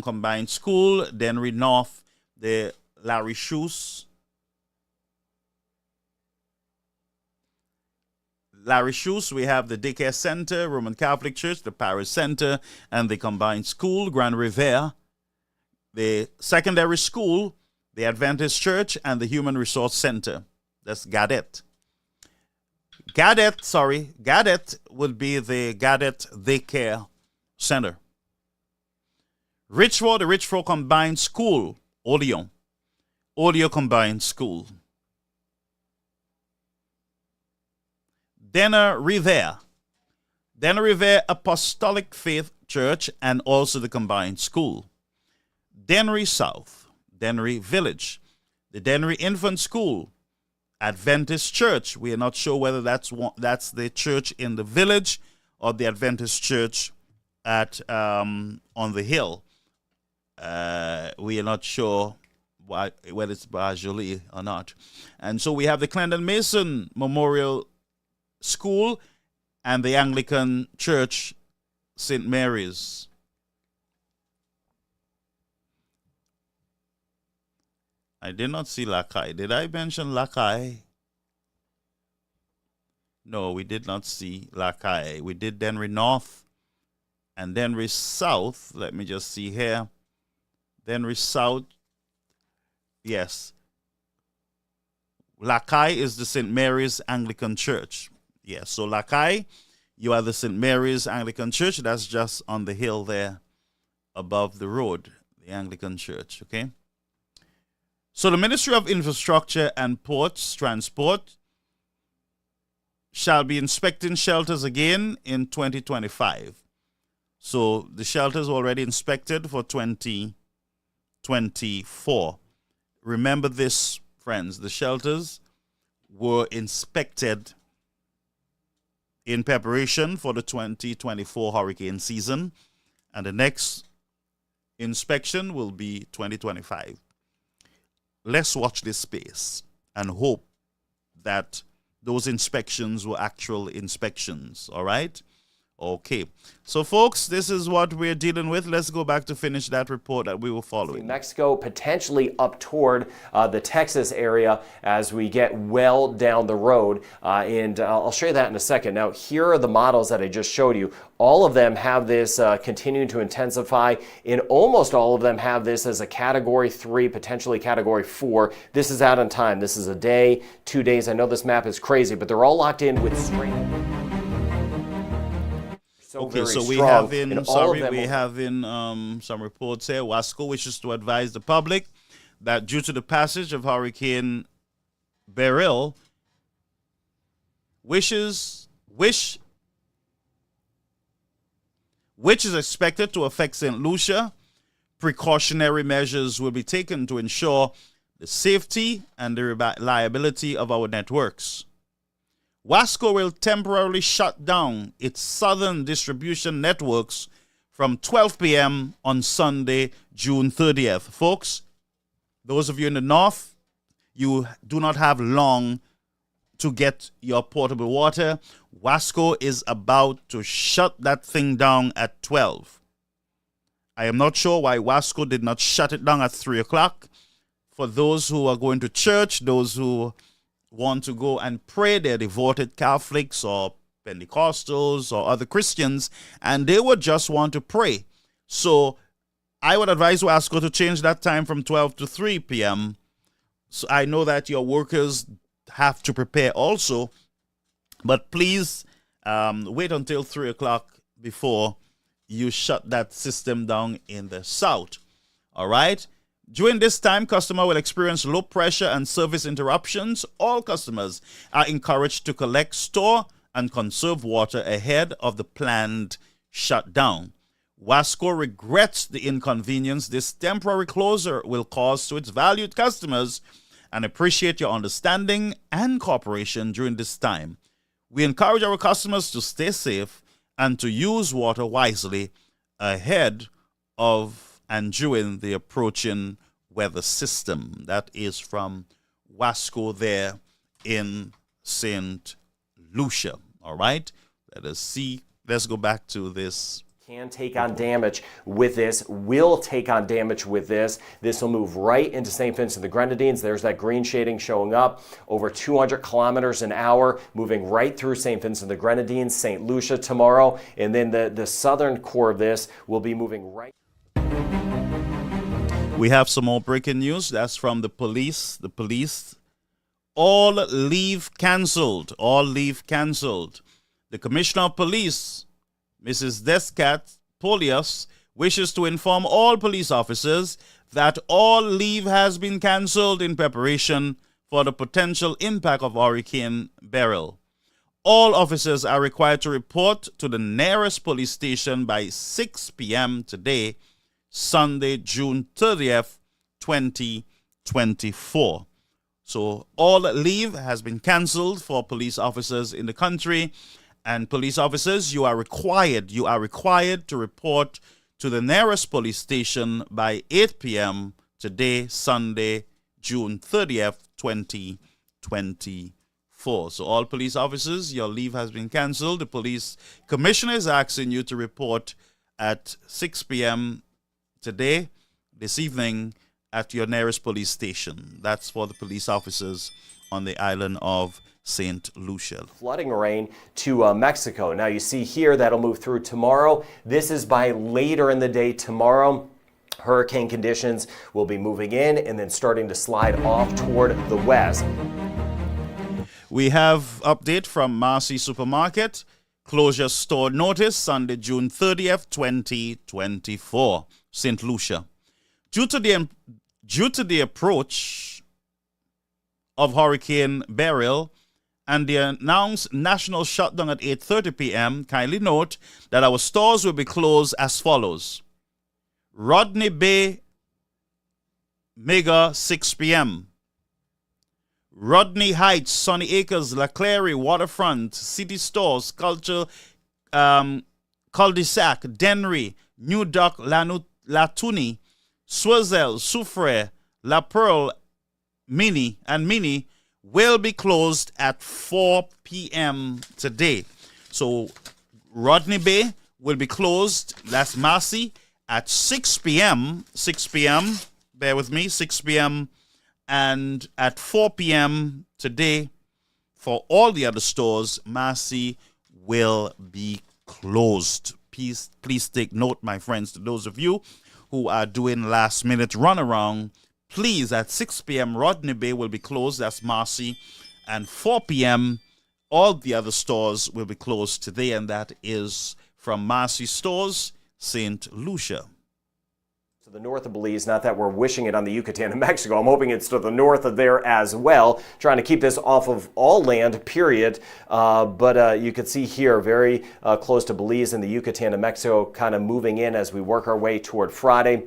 Combined School, Denry North, the Larry Shoes, we have the Daycare Center, Roman Catholic Church, the Parish Center, and the Combined School, Grand Riviere, the Secondary School, the Adventist Church, and the Human Resource Center. That's Gadet. Gadet would be the Gadet Daycare Center. Richford, the Richford Combined School, Audio Combined School. Denner Riviere Apostolic Faith Church, and also the Combined School. Dennery South, Dennery Village, the Dennery Infant School, Adventist Church. We are not sure whether that's the church in the village or the Adventist Church at on the hill. We are not sure whether it's Bajoli or not. And so we have the Clendon Mason Memorial School and the Anglican Church, St. Mary's. I did not see Lakai. Did I mention Lakai? No, we did not see Lakai. We did Denry North and Denry South. Let me just see here. Denry South. Yes. Lakai is the St. Mary's Anglican Church. Yes, so Lakai, you are the St. Mary's Anglican Church. That's just on the hill there above the road, the Anglican Church, okay? So the Ministry of Infrastructure and Ports Transport shall be inspecting shelters again in 2025. So the shelters already inspected for 2024. Remember this, friends, the shelters were inspected in preparation for the 2024 hurricane season, and the next inspection will be 2025. Let's watch this space and hope that those inspections were actual inspections, all right? Okay, so folks, this is what we're dealing with. Let's go back to finish that report that we were following. Mexico potentially up toward the Texas area as we get well down the road, and I'll show you that in a second. Now, here are the models that I just showed you. All of them have this continuing to intensify, and almost all of them have this as a Category 3, potentially Category 4. This is out on time. This is a day, 2 days. I know this map is crazy, but they're all locked in with straight. Okay, so we have in some reports here. Wasco wishes to advise the public that due to the passage of Hurricane BERYL, which is expected to affect St. Lucia, precautionary measures will be taken to ensure the safety and the reliability of our networks. Wasco will temporarily shut down its southern distribution networks from 12 p.m. on Sunday, June 30th. Folks, those of you in the north, you do not have long to get your portable water. Wasco is about to shut that thing down at 12. I am not sure why Wasco did not shut it down at 3 o'clock. For those who are going to church, those who want to go and pray, they're devoted Catholics or Pentecostals or other Christians, and they would just want to pray. So I would advise Wasco to change that time from 12 to 3 p.m. So I know that your workers have to prepare also, but please wait until 3 o'clock before you shut that system down in the south. All right? During this time, customer will experience low pressure and service interruptions. All customers are encouraged to collect, store, and conserve water ahead of the planned shutdown. Wasco regrets the inconvenience this temporary closure will cause to its valued customers and appreciate your understanding and cooperation during this time. We encourage our customers to stay safe and to use water wisely ahead of and during the approaching weather system. That is from Wasco there in St. Lucia. All right, let us see. Let's go back to this. Can take on damage with this, will take on damage with this. This will move right into St. Vincent and the Grenadines. There's that green shading showing up, over 200 kilometers an hour, moving right through St. Vincent and the Grenadines, St. Lucia tomorrow. And then the southern core of this will be moving right. We have some more breaking news. That's from the police. The police, all leave cancelled. All leave cancelled. The Commissioner of Police, Mrs. Descat Polius, wishes to inform all police officers that all leave has been cancelled in preparation for the potential impact of Hurricane BERYL. All officers are required to report to the nearest police station by 6 p.m. today, Sunday, June 30th, 2024. So all leave has been cancelled for police officers in the country. And police officers, you are required to report to the nearest police station by 8 p.m. today, Sunday, June 30th, 2024. So all police officers, your leave has been cancelled. The police commissioner is asking you to report at 6 p.m. today, this evening, at your nearest police station. That's for the police officers on the island of St. Lucia. Flooding rain to Mexico. Now you see here that'll move through tomorrow. This is by later in the day tomorrow. Hurricane conditions will be moving in and then starting to slide off toward the west. We have update from Marcy Supermarket. Closure store notice Sunday, June 30th, 2024. St. Lucia. Due to the approach of Hurricane BERYL and the announced national shutdown at 8:30 p.m., kindly note that our stores will be closed as follows. Rodney Bay, Mega, 6 p.m. Rodney Heights, Sunny Acres, La Clary, Waterfront, City Stores, Culture, Cul-de-sac, Denry, New Dock, Latuni, Swazel, Soufre, La Pearl, Mini will be closed at 4 p.m. today. So Rodney Bay will be closed, that's Marcy, at 6 p.m. 6 p.m. Bear with me, 6 p.m. And at 4 p.m. today, for all the other stores, Marcy will be closed. Please take note, my friends, to those of you who are doing last-minute runaround. Please, at 6 p.m., Rodney Bay will be closed. That's Marcy. And 4 p.m., all the other stores will be closed today. And that is from Marcy Stores, St. Lucia. To the north of Belize, not that we're wishing it on the Yucatan of Mexico. I'm hoping it's to the north of there as well, trying to keep this off of all land, period. But you can see here, very close to Belize and the Yucatan of Mexico, kind of moving in as we work our way toward Friday.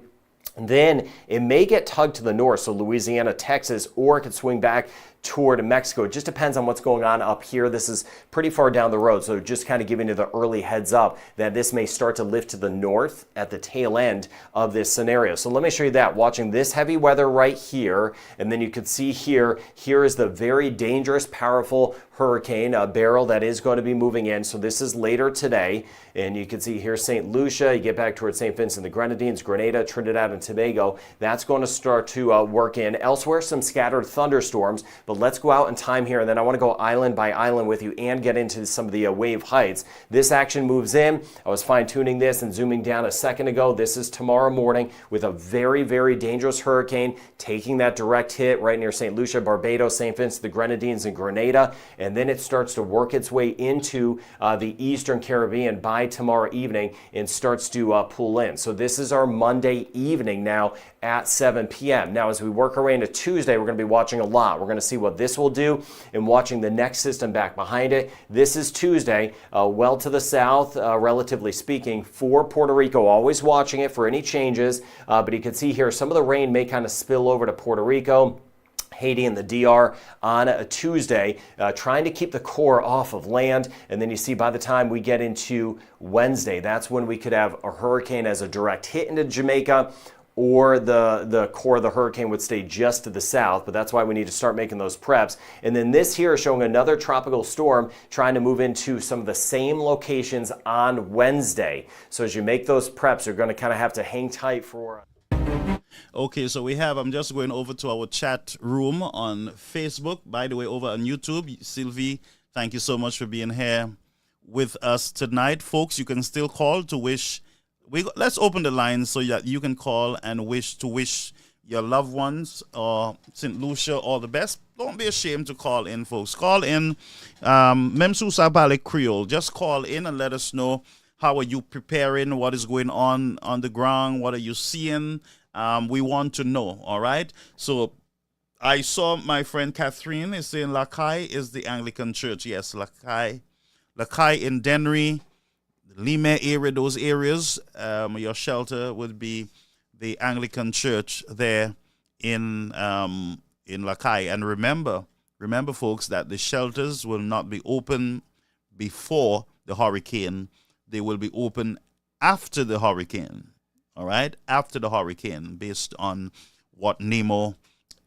And then it may get tugged to the north, so Louisiana, Texas, or it could swing back toward Mexico. It just depends on what's going on up here. This is pretty far down the road, so just kind of giving you the early heads up that this may start to lift to the north at the tail end of this scenario. So let me show you that. Watching this heavy weather right here, and then you can see here is the very dangerous, powerful hurricane BERYL that is going to be moving in. So this is later today, and you can see here St. Lucia. You get back towards St. Vincent and the Grenadines, Grenada, Trinidad and Tobago. That's going to start to work in. Elsewhere, some scattered thunderstorms. But let's go out in time here, and then I want to go island by island with you and get into some of the wave heights. This action moves in. I was fine-tuning this and zooming down a second ago. This is tomorrow morning with a very, very dangerous hurricane taking that direct hit right near St. Lucia, Barbados, St. Vincent, the Grenadines, and Grenada. And then it starts to work its way into the Eastern Caribbean by tomorrow evening and starts to pull in. So this is our Monday evening now at 7 p.m. Now, as we work our way into Tuesday, we're going to be watching a lot. We're going to see what this will do and watching the next system back behind it. This is Tuesday, well to the south, relatively speaking, for Puerto Rico. Always watching it for any changes, but you can see here some of the rain may kind of spill over to Puerto Rico, Haiti, and the DR on a Tuesday, trying to keep the core off of land. And then you see by the time we get into Wednesday, that's when we could have a hurricane as a direct hit into Jamaica, or the core of the hurricane would stay just to the south, but that's why we need to start making those preps. And then this here is showing another tropical storm trying to move into some of the same locations on Wednesday. So as you make those preps, you're going to kind of have to hang tight for... Okay, so I'm just going over to our chat room on Facebook. By the way, over on YouTube, Sylvie, thank you so much for being here with us tonight. Folks, you can still call to wish. Let's open the lines so that you can call and wish your loved ones or St. Lucia all the best. Don't be ashamed to call in, folks. Call in. Memsu Sabale Creole. Just call in and let us know how are you preparing, what is going on the ground, what are you seeing. We want to know, all right? So I saw my friend Catherine is saying Lakai is the Anglican church. Yes, Lakai in Dennery, Lime area, those areas, your shelter would be the Anglican church there in Lakai. And remember, folks, that the shelters will not be open before the hurricane. They will be open after the hurricane. All right, after the hurricane, based on what Nemo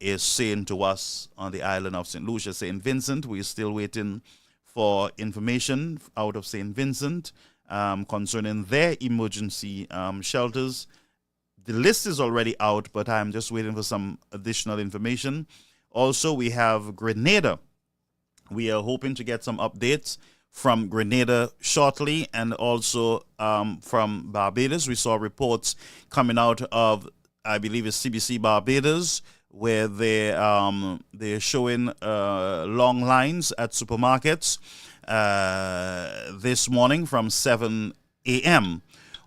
is saying to us on the island of St. Lucia. St. Vincent, we're still waiting for information out of St. Vincent concerning their emergency shelters. The list is already out, but I'm just waiting for some additional information. Also, we have Grenada. We are hoping to get some updates from Grenada shortly, and also from Barbados. We saw reports coming out of, I believe it's CBC Barbados, where they're showing long lines at supermarkets this morning from 7 a.m.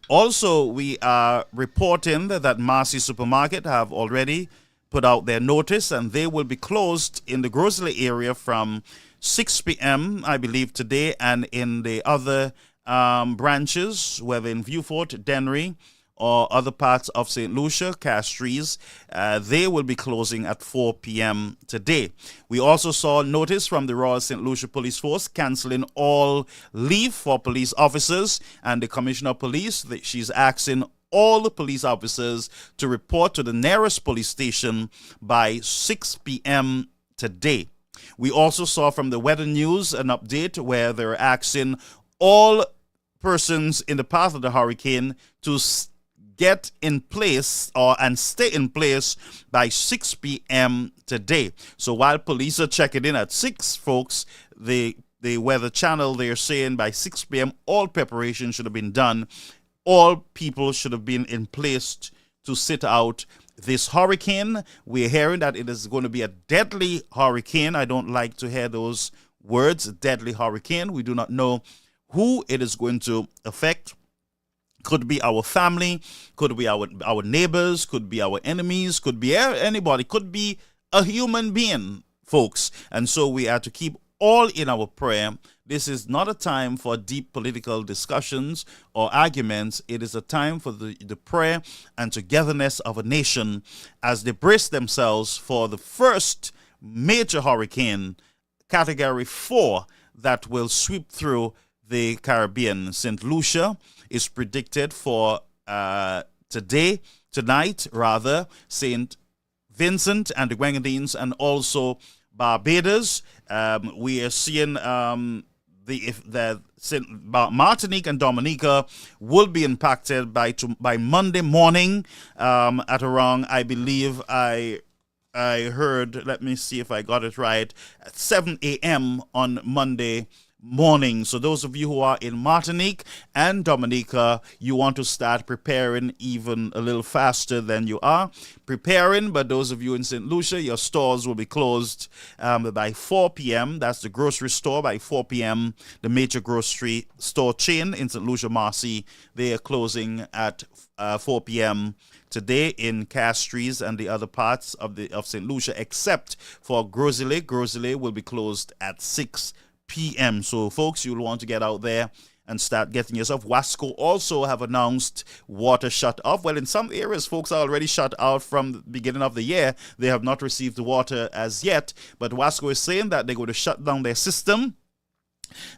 Also, we are reporting that Marcy Supermarket have already put out their notice, and they will be closed in the grocery area from 6 p.m., I believe, today, and in the other branches, whether in Viewfort, Dennery, or other parts of St. Lucia, Castries, they will be closing at 4 p.m. today. We also saw notice from the Royal St. Lucia Police Force cancelling all leave for police officers, and the Commissioner of Police, she's asking all the police officers to report to the nearest police station by 6 p.m. today. We also saw from the weather news an update where they're asking all persons in the path of the hurricane to get in place and stay in place by 6 p.m. today. So while police are checking in at 6, folks, the Weather Channel, they're saying by 6 p.m. all preparation should have been done. All people should have been in place to sit out this hurricane. We're hearing that it is going to be a deadly hurricane. I don't like to hear those words, deadly hurricane. We do not know who it is going to affect. Could be our family, could be our neighbors, could be our enemies, could be anybody, could be a human being, folks. And so we are to keep all in our prayer. This is not a time for deep political discussions or arguments. It is a time for the prayer and togetherness of a nation as they brace themselves for the first major hurricane, Category 4, that will sweep through the Caribbean. St. Lucia is predicted for tonight, St. Vincent and the Grenadines, and also Barbados. We are seeing Martinique and Dominica will be impacted by Monday morning at around, I believe I heard, let me see if I got it right, at 7 a.m. on Monday morning. So those of you who are in Martinique and Dominica, you want to start preparing even a little faster than you are preparing. But those of you in St. Lucia, your stores will be closed by 4 p.m. That's the grocery store by 4 p.m. The major grocery store chain in St. Lucia, Marcy, they are closing at 4 p.m. today in Castries and the other parts of St. Lucia, except for Grosile. Grosile will be closed at 6 p.m. So, folks, you'll want to get out there and start getting yourself. Wasco also have announced water shut off. Well, in some areas, folks are already shut out from the beginning of the year. They have not received the water as yet, but Wasco is saying that they're going to shut down their system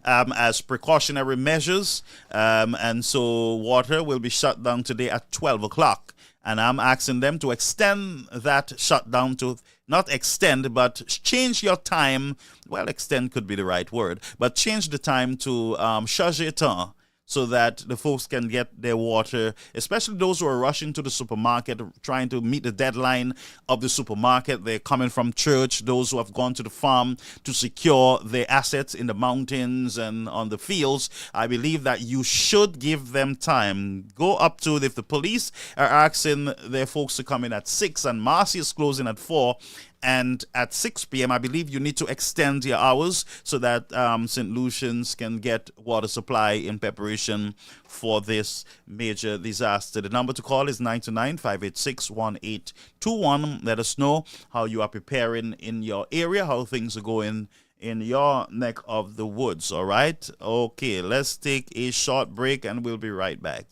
as precautionary measures. And so water will be shut down today at 12 o'clock. And I'm asking them to extend that shutdown to not extend, but change your time. Well, extend could be the right word, but change the time to charger temps so that the folks can get their water, especially those who are rushing to the supermarket, trying to meet the deadline of the supermarket. They're coming from church, those who have gone to the farm to secure their assets in the mountains and on the fields. I believe that you should give them time. Go up to, if the police are asking their folks to come in at 6 and Marcy is closing at 4, and at 6 p.m., I believe you need to extend your hours so that St. Lucians can get water supply in preparation for this major disaster. The number to call is 929-586-1821. Let us know how you are preparing in your area, how things are going in your neck of the woods, all right? Okay, let's take a short break and we'll be right back.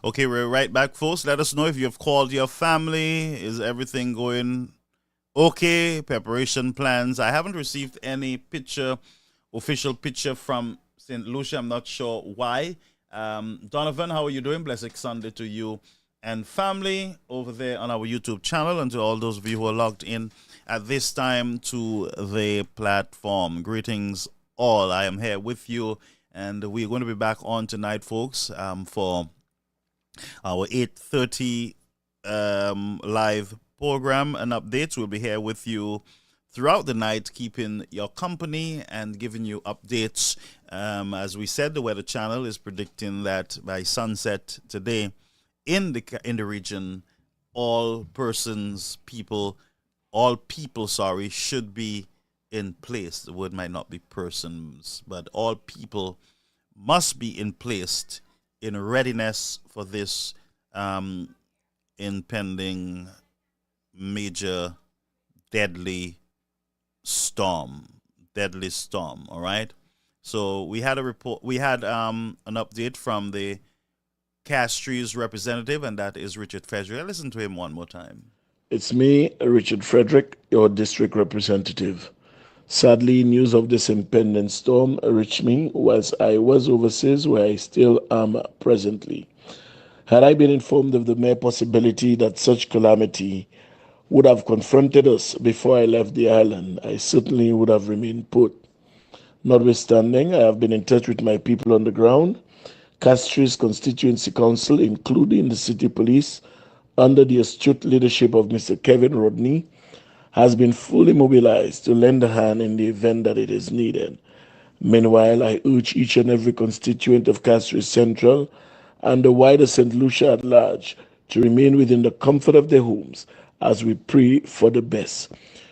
Okay, we're right back, folks. Let us know if you've called your family. Is everything going okay? Preparation plans. I haven't received any official picture from St. Lucia. I'm not sure why. Donovan, how are you doing? Blessed Sunday to you and family over there on our YouTube channel, and to all those of you who are logged in at this time to the platform. Greetings all. I am here with you, and we're going to be back on tonight, folks, for our 8:30 live program and updates. We'll be here with you throughout the night, keeping your company and giving you updates. As we said, the Weather Channel is predicting that by sunset today in the region, all people should be in place. The word might not be persons, but all people must be in place in readiness for this impending major deadly storm, all right? So we had an update from the Castries representative, and that is Richard Frederick. Listen to him one more time. It's me, Richard Frederick, your district representative. Sadly, news of this impending storm reached me whilst I was overseas, where I still am presently. Had I been informed of the mere possibility that such calamity would have confronted us before I left the island, I certainly would have remained put. Notwithstanding, I have been in touch with my people on the ground. Castries Constituency Council, including the city police, under the astute leadership of Mr. Kevin Rodney, has been fully mobilized to lend a hand in the event that it is needed. Meanwhile, I urge each and every constituent of Castries Central and the wider St. Lucia at large to remain within the comfort of their homes as we pray for the best.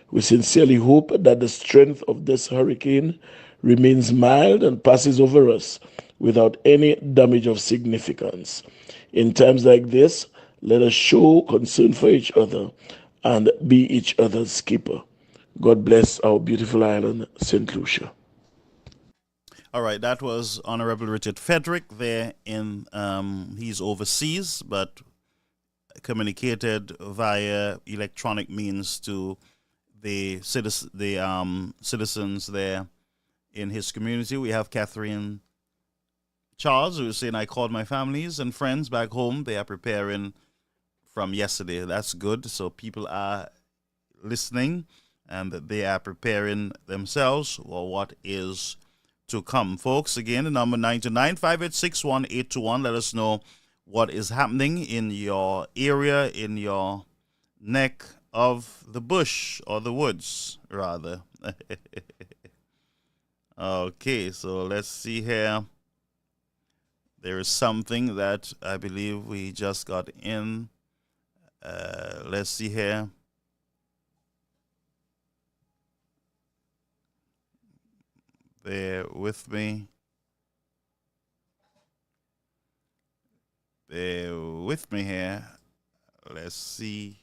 We sincerely hope that the strength of this hurricane remains mild and passes over us without any damage of significance. In times like this, let us show concern for each other and be each other's keeper. God bless our beautiful island, St. Lucia. All right, that was Honorable Richard Frederick there he's overseas, but communicated via electronic means to the citizens there in his community. We have Catherine Charles, who is saying, I called my families and friends back home. They are preparing from yesterday. That's good. So people are listening and they are preparing themselves for what is to come. Folks, again, the number 929-586-1821. Let us know what is happening in your area, in your neck of the bush, or the woods, rather. Okay, so let's see here. There is something that I believe we just got in. Let's see here. Bear with me. Bear with me here. Let's see.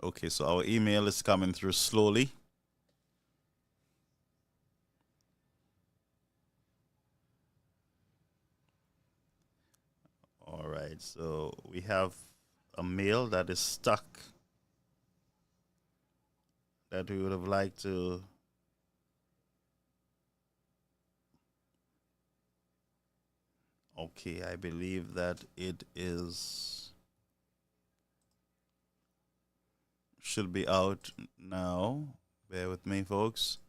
Okay, so our email is coming through slowly. All right, so we have a mail that is stuck that we would have liked to okay, I believe that it is should be out now. Bear with me, folks.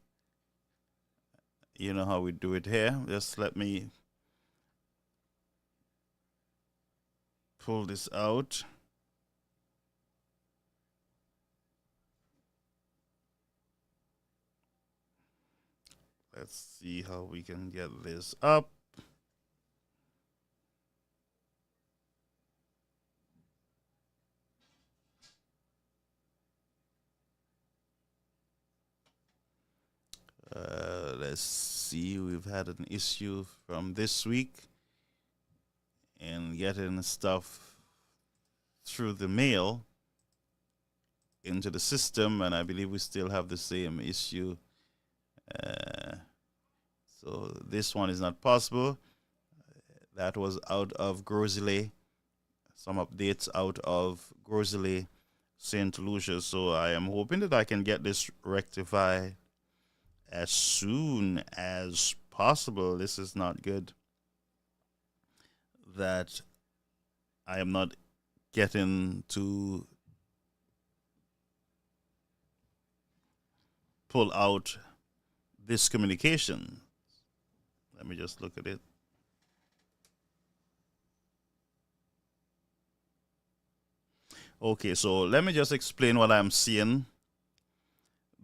You know how we do it here. Just let me pull this out. Let's see how we can get this up. Let's see. We've had an issue from this week in getting stuff through the mail into the system, and I believe we still have the same issue. So this one is not possible. That was out of Grosley. Some updates out of Grosley, St. Lucia. So I am hoping that I can get this rectified as soon as possible. This is not good that I am not getting to pull out this communication. Let me just look at it. Okay, so let me just explain what I'm seeing.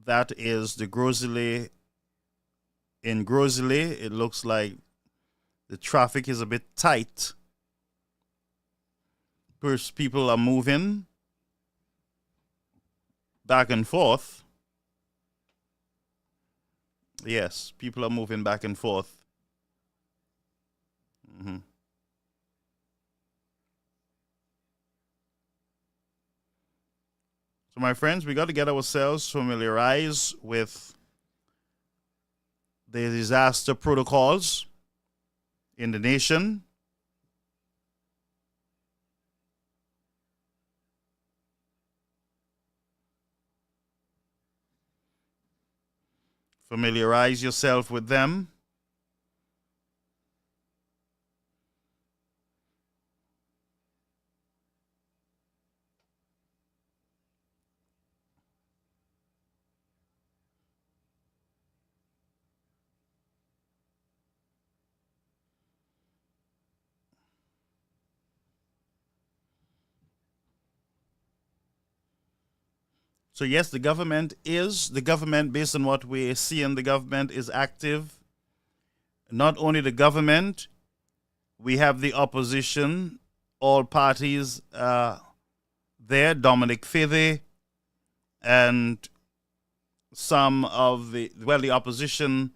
That is the Grosley. In Grosley, it looks like the traffic is a bit tight. First, people are moving back and forth. Yes, people are moving back and forth. So, my friends, we got to get ourselves familiarized with the disaster protocols in the nation. Familiarize yourself with them. So yes, the government, based on what we see in the government, is active. Not only the government, we have the opposition, all parties there, Dominic Fithy, and some of the opposition,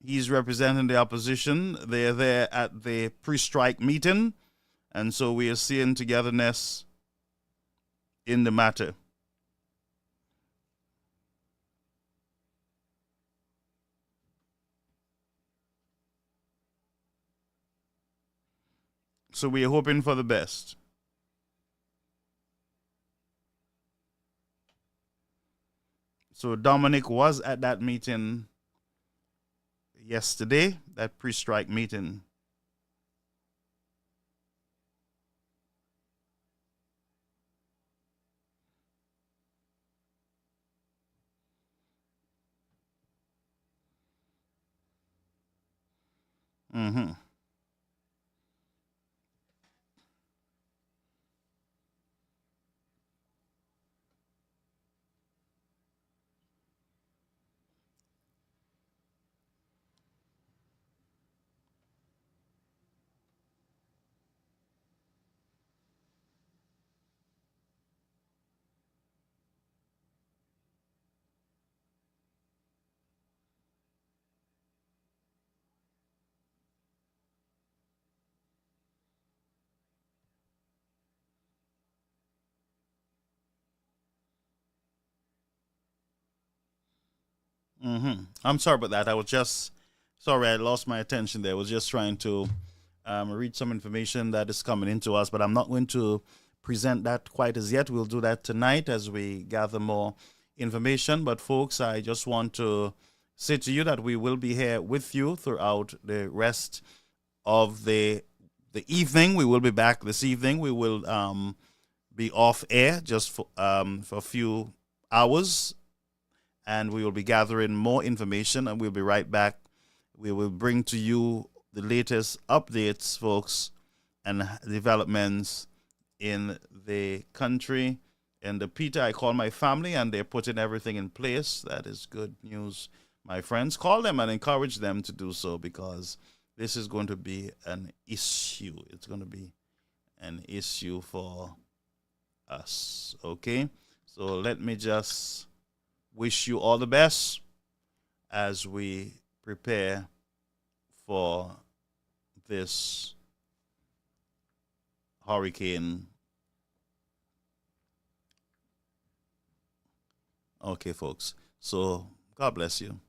he's representing the opposition. They're there at the pre-strike meeting, and so we are seeing togetherness in the matter. So we are hoping for the best. So Dominic was at that meeting yesterday, that pre-strike meeting. I'm sorry about that. I was just sorry. I lost my attention there. I was just trying to read some information that is coming into us, but I'm not going to present that quite as yet. We'll do that tonight as we gather more information. But folks, I just want to say to you that we will be here with you throughout the rest of the evening. We will be back this evening. We will be off air just for a few hours, and we will be gathering more information, and we'll be right back. We will bring to you the latest updates, folks, and developments in the country. And the Peter, I call my family, and they're putting everything in place. That is good news, my friends. Call them and encourage them to do so, because this is going to be an issue. It's going to be an issue for us, okay? So let me just wish you all the best as we prepare for this hurricane. Okay, folks. So God bless you.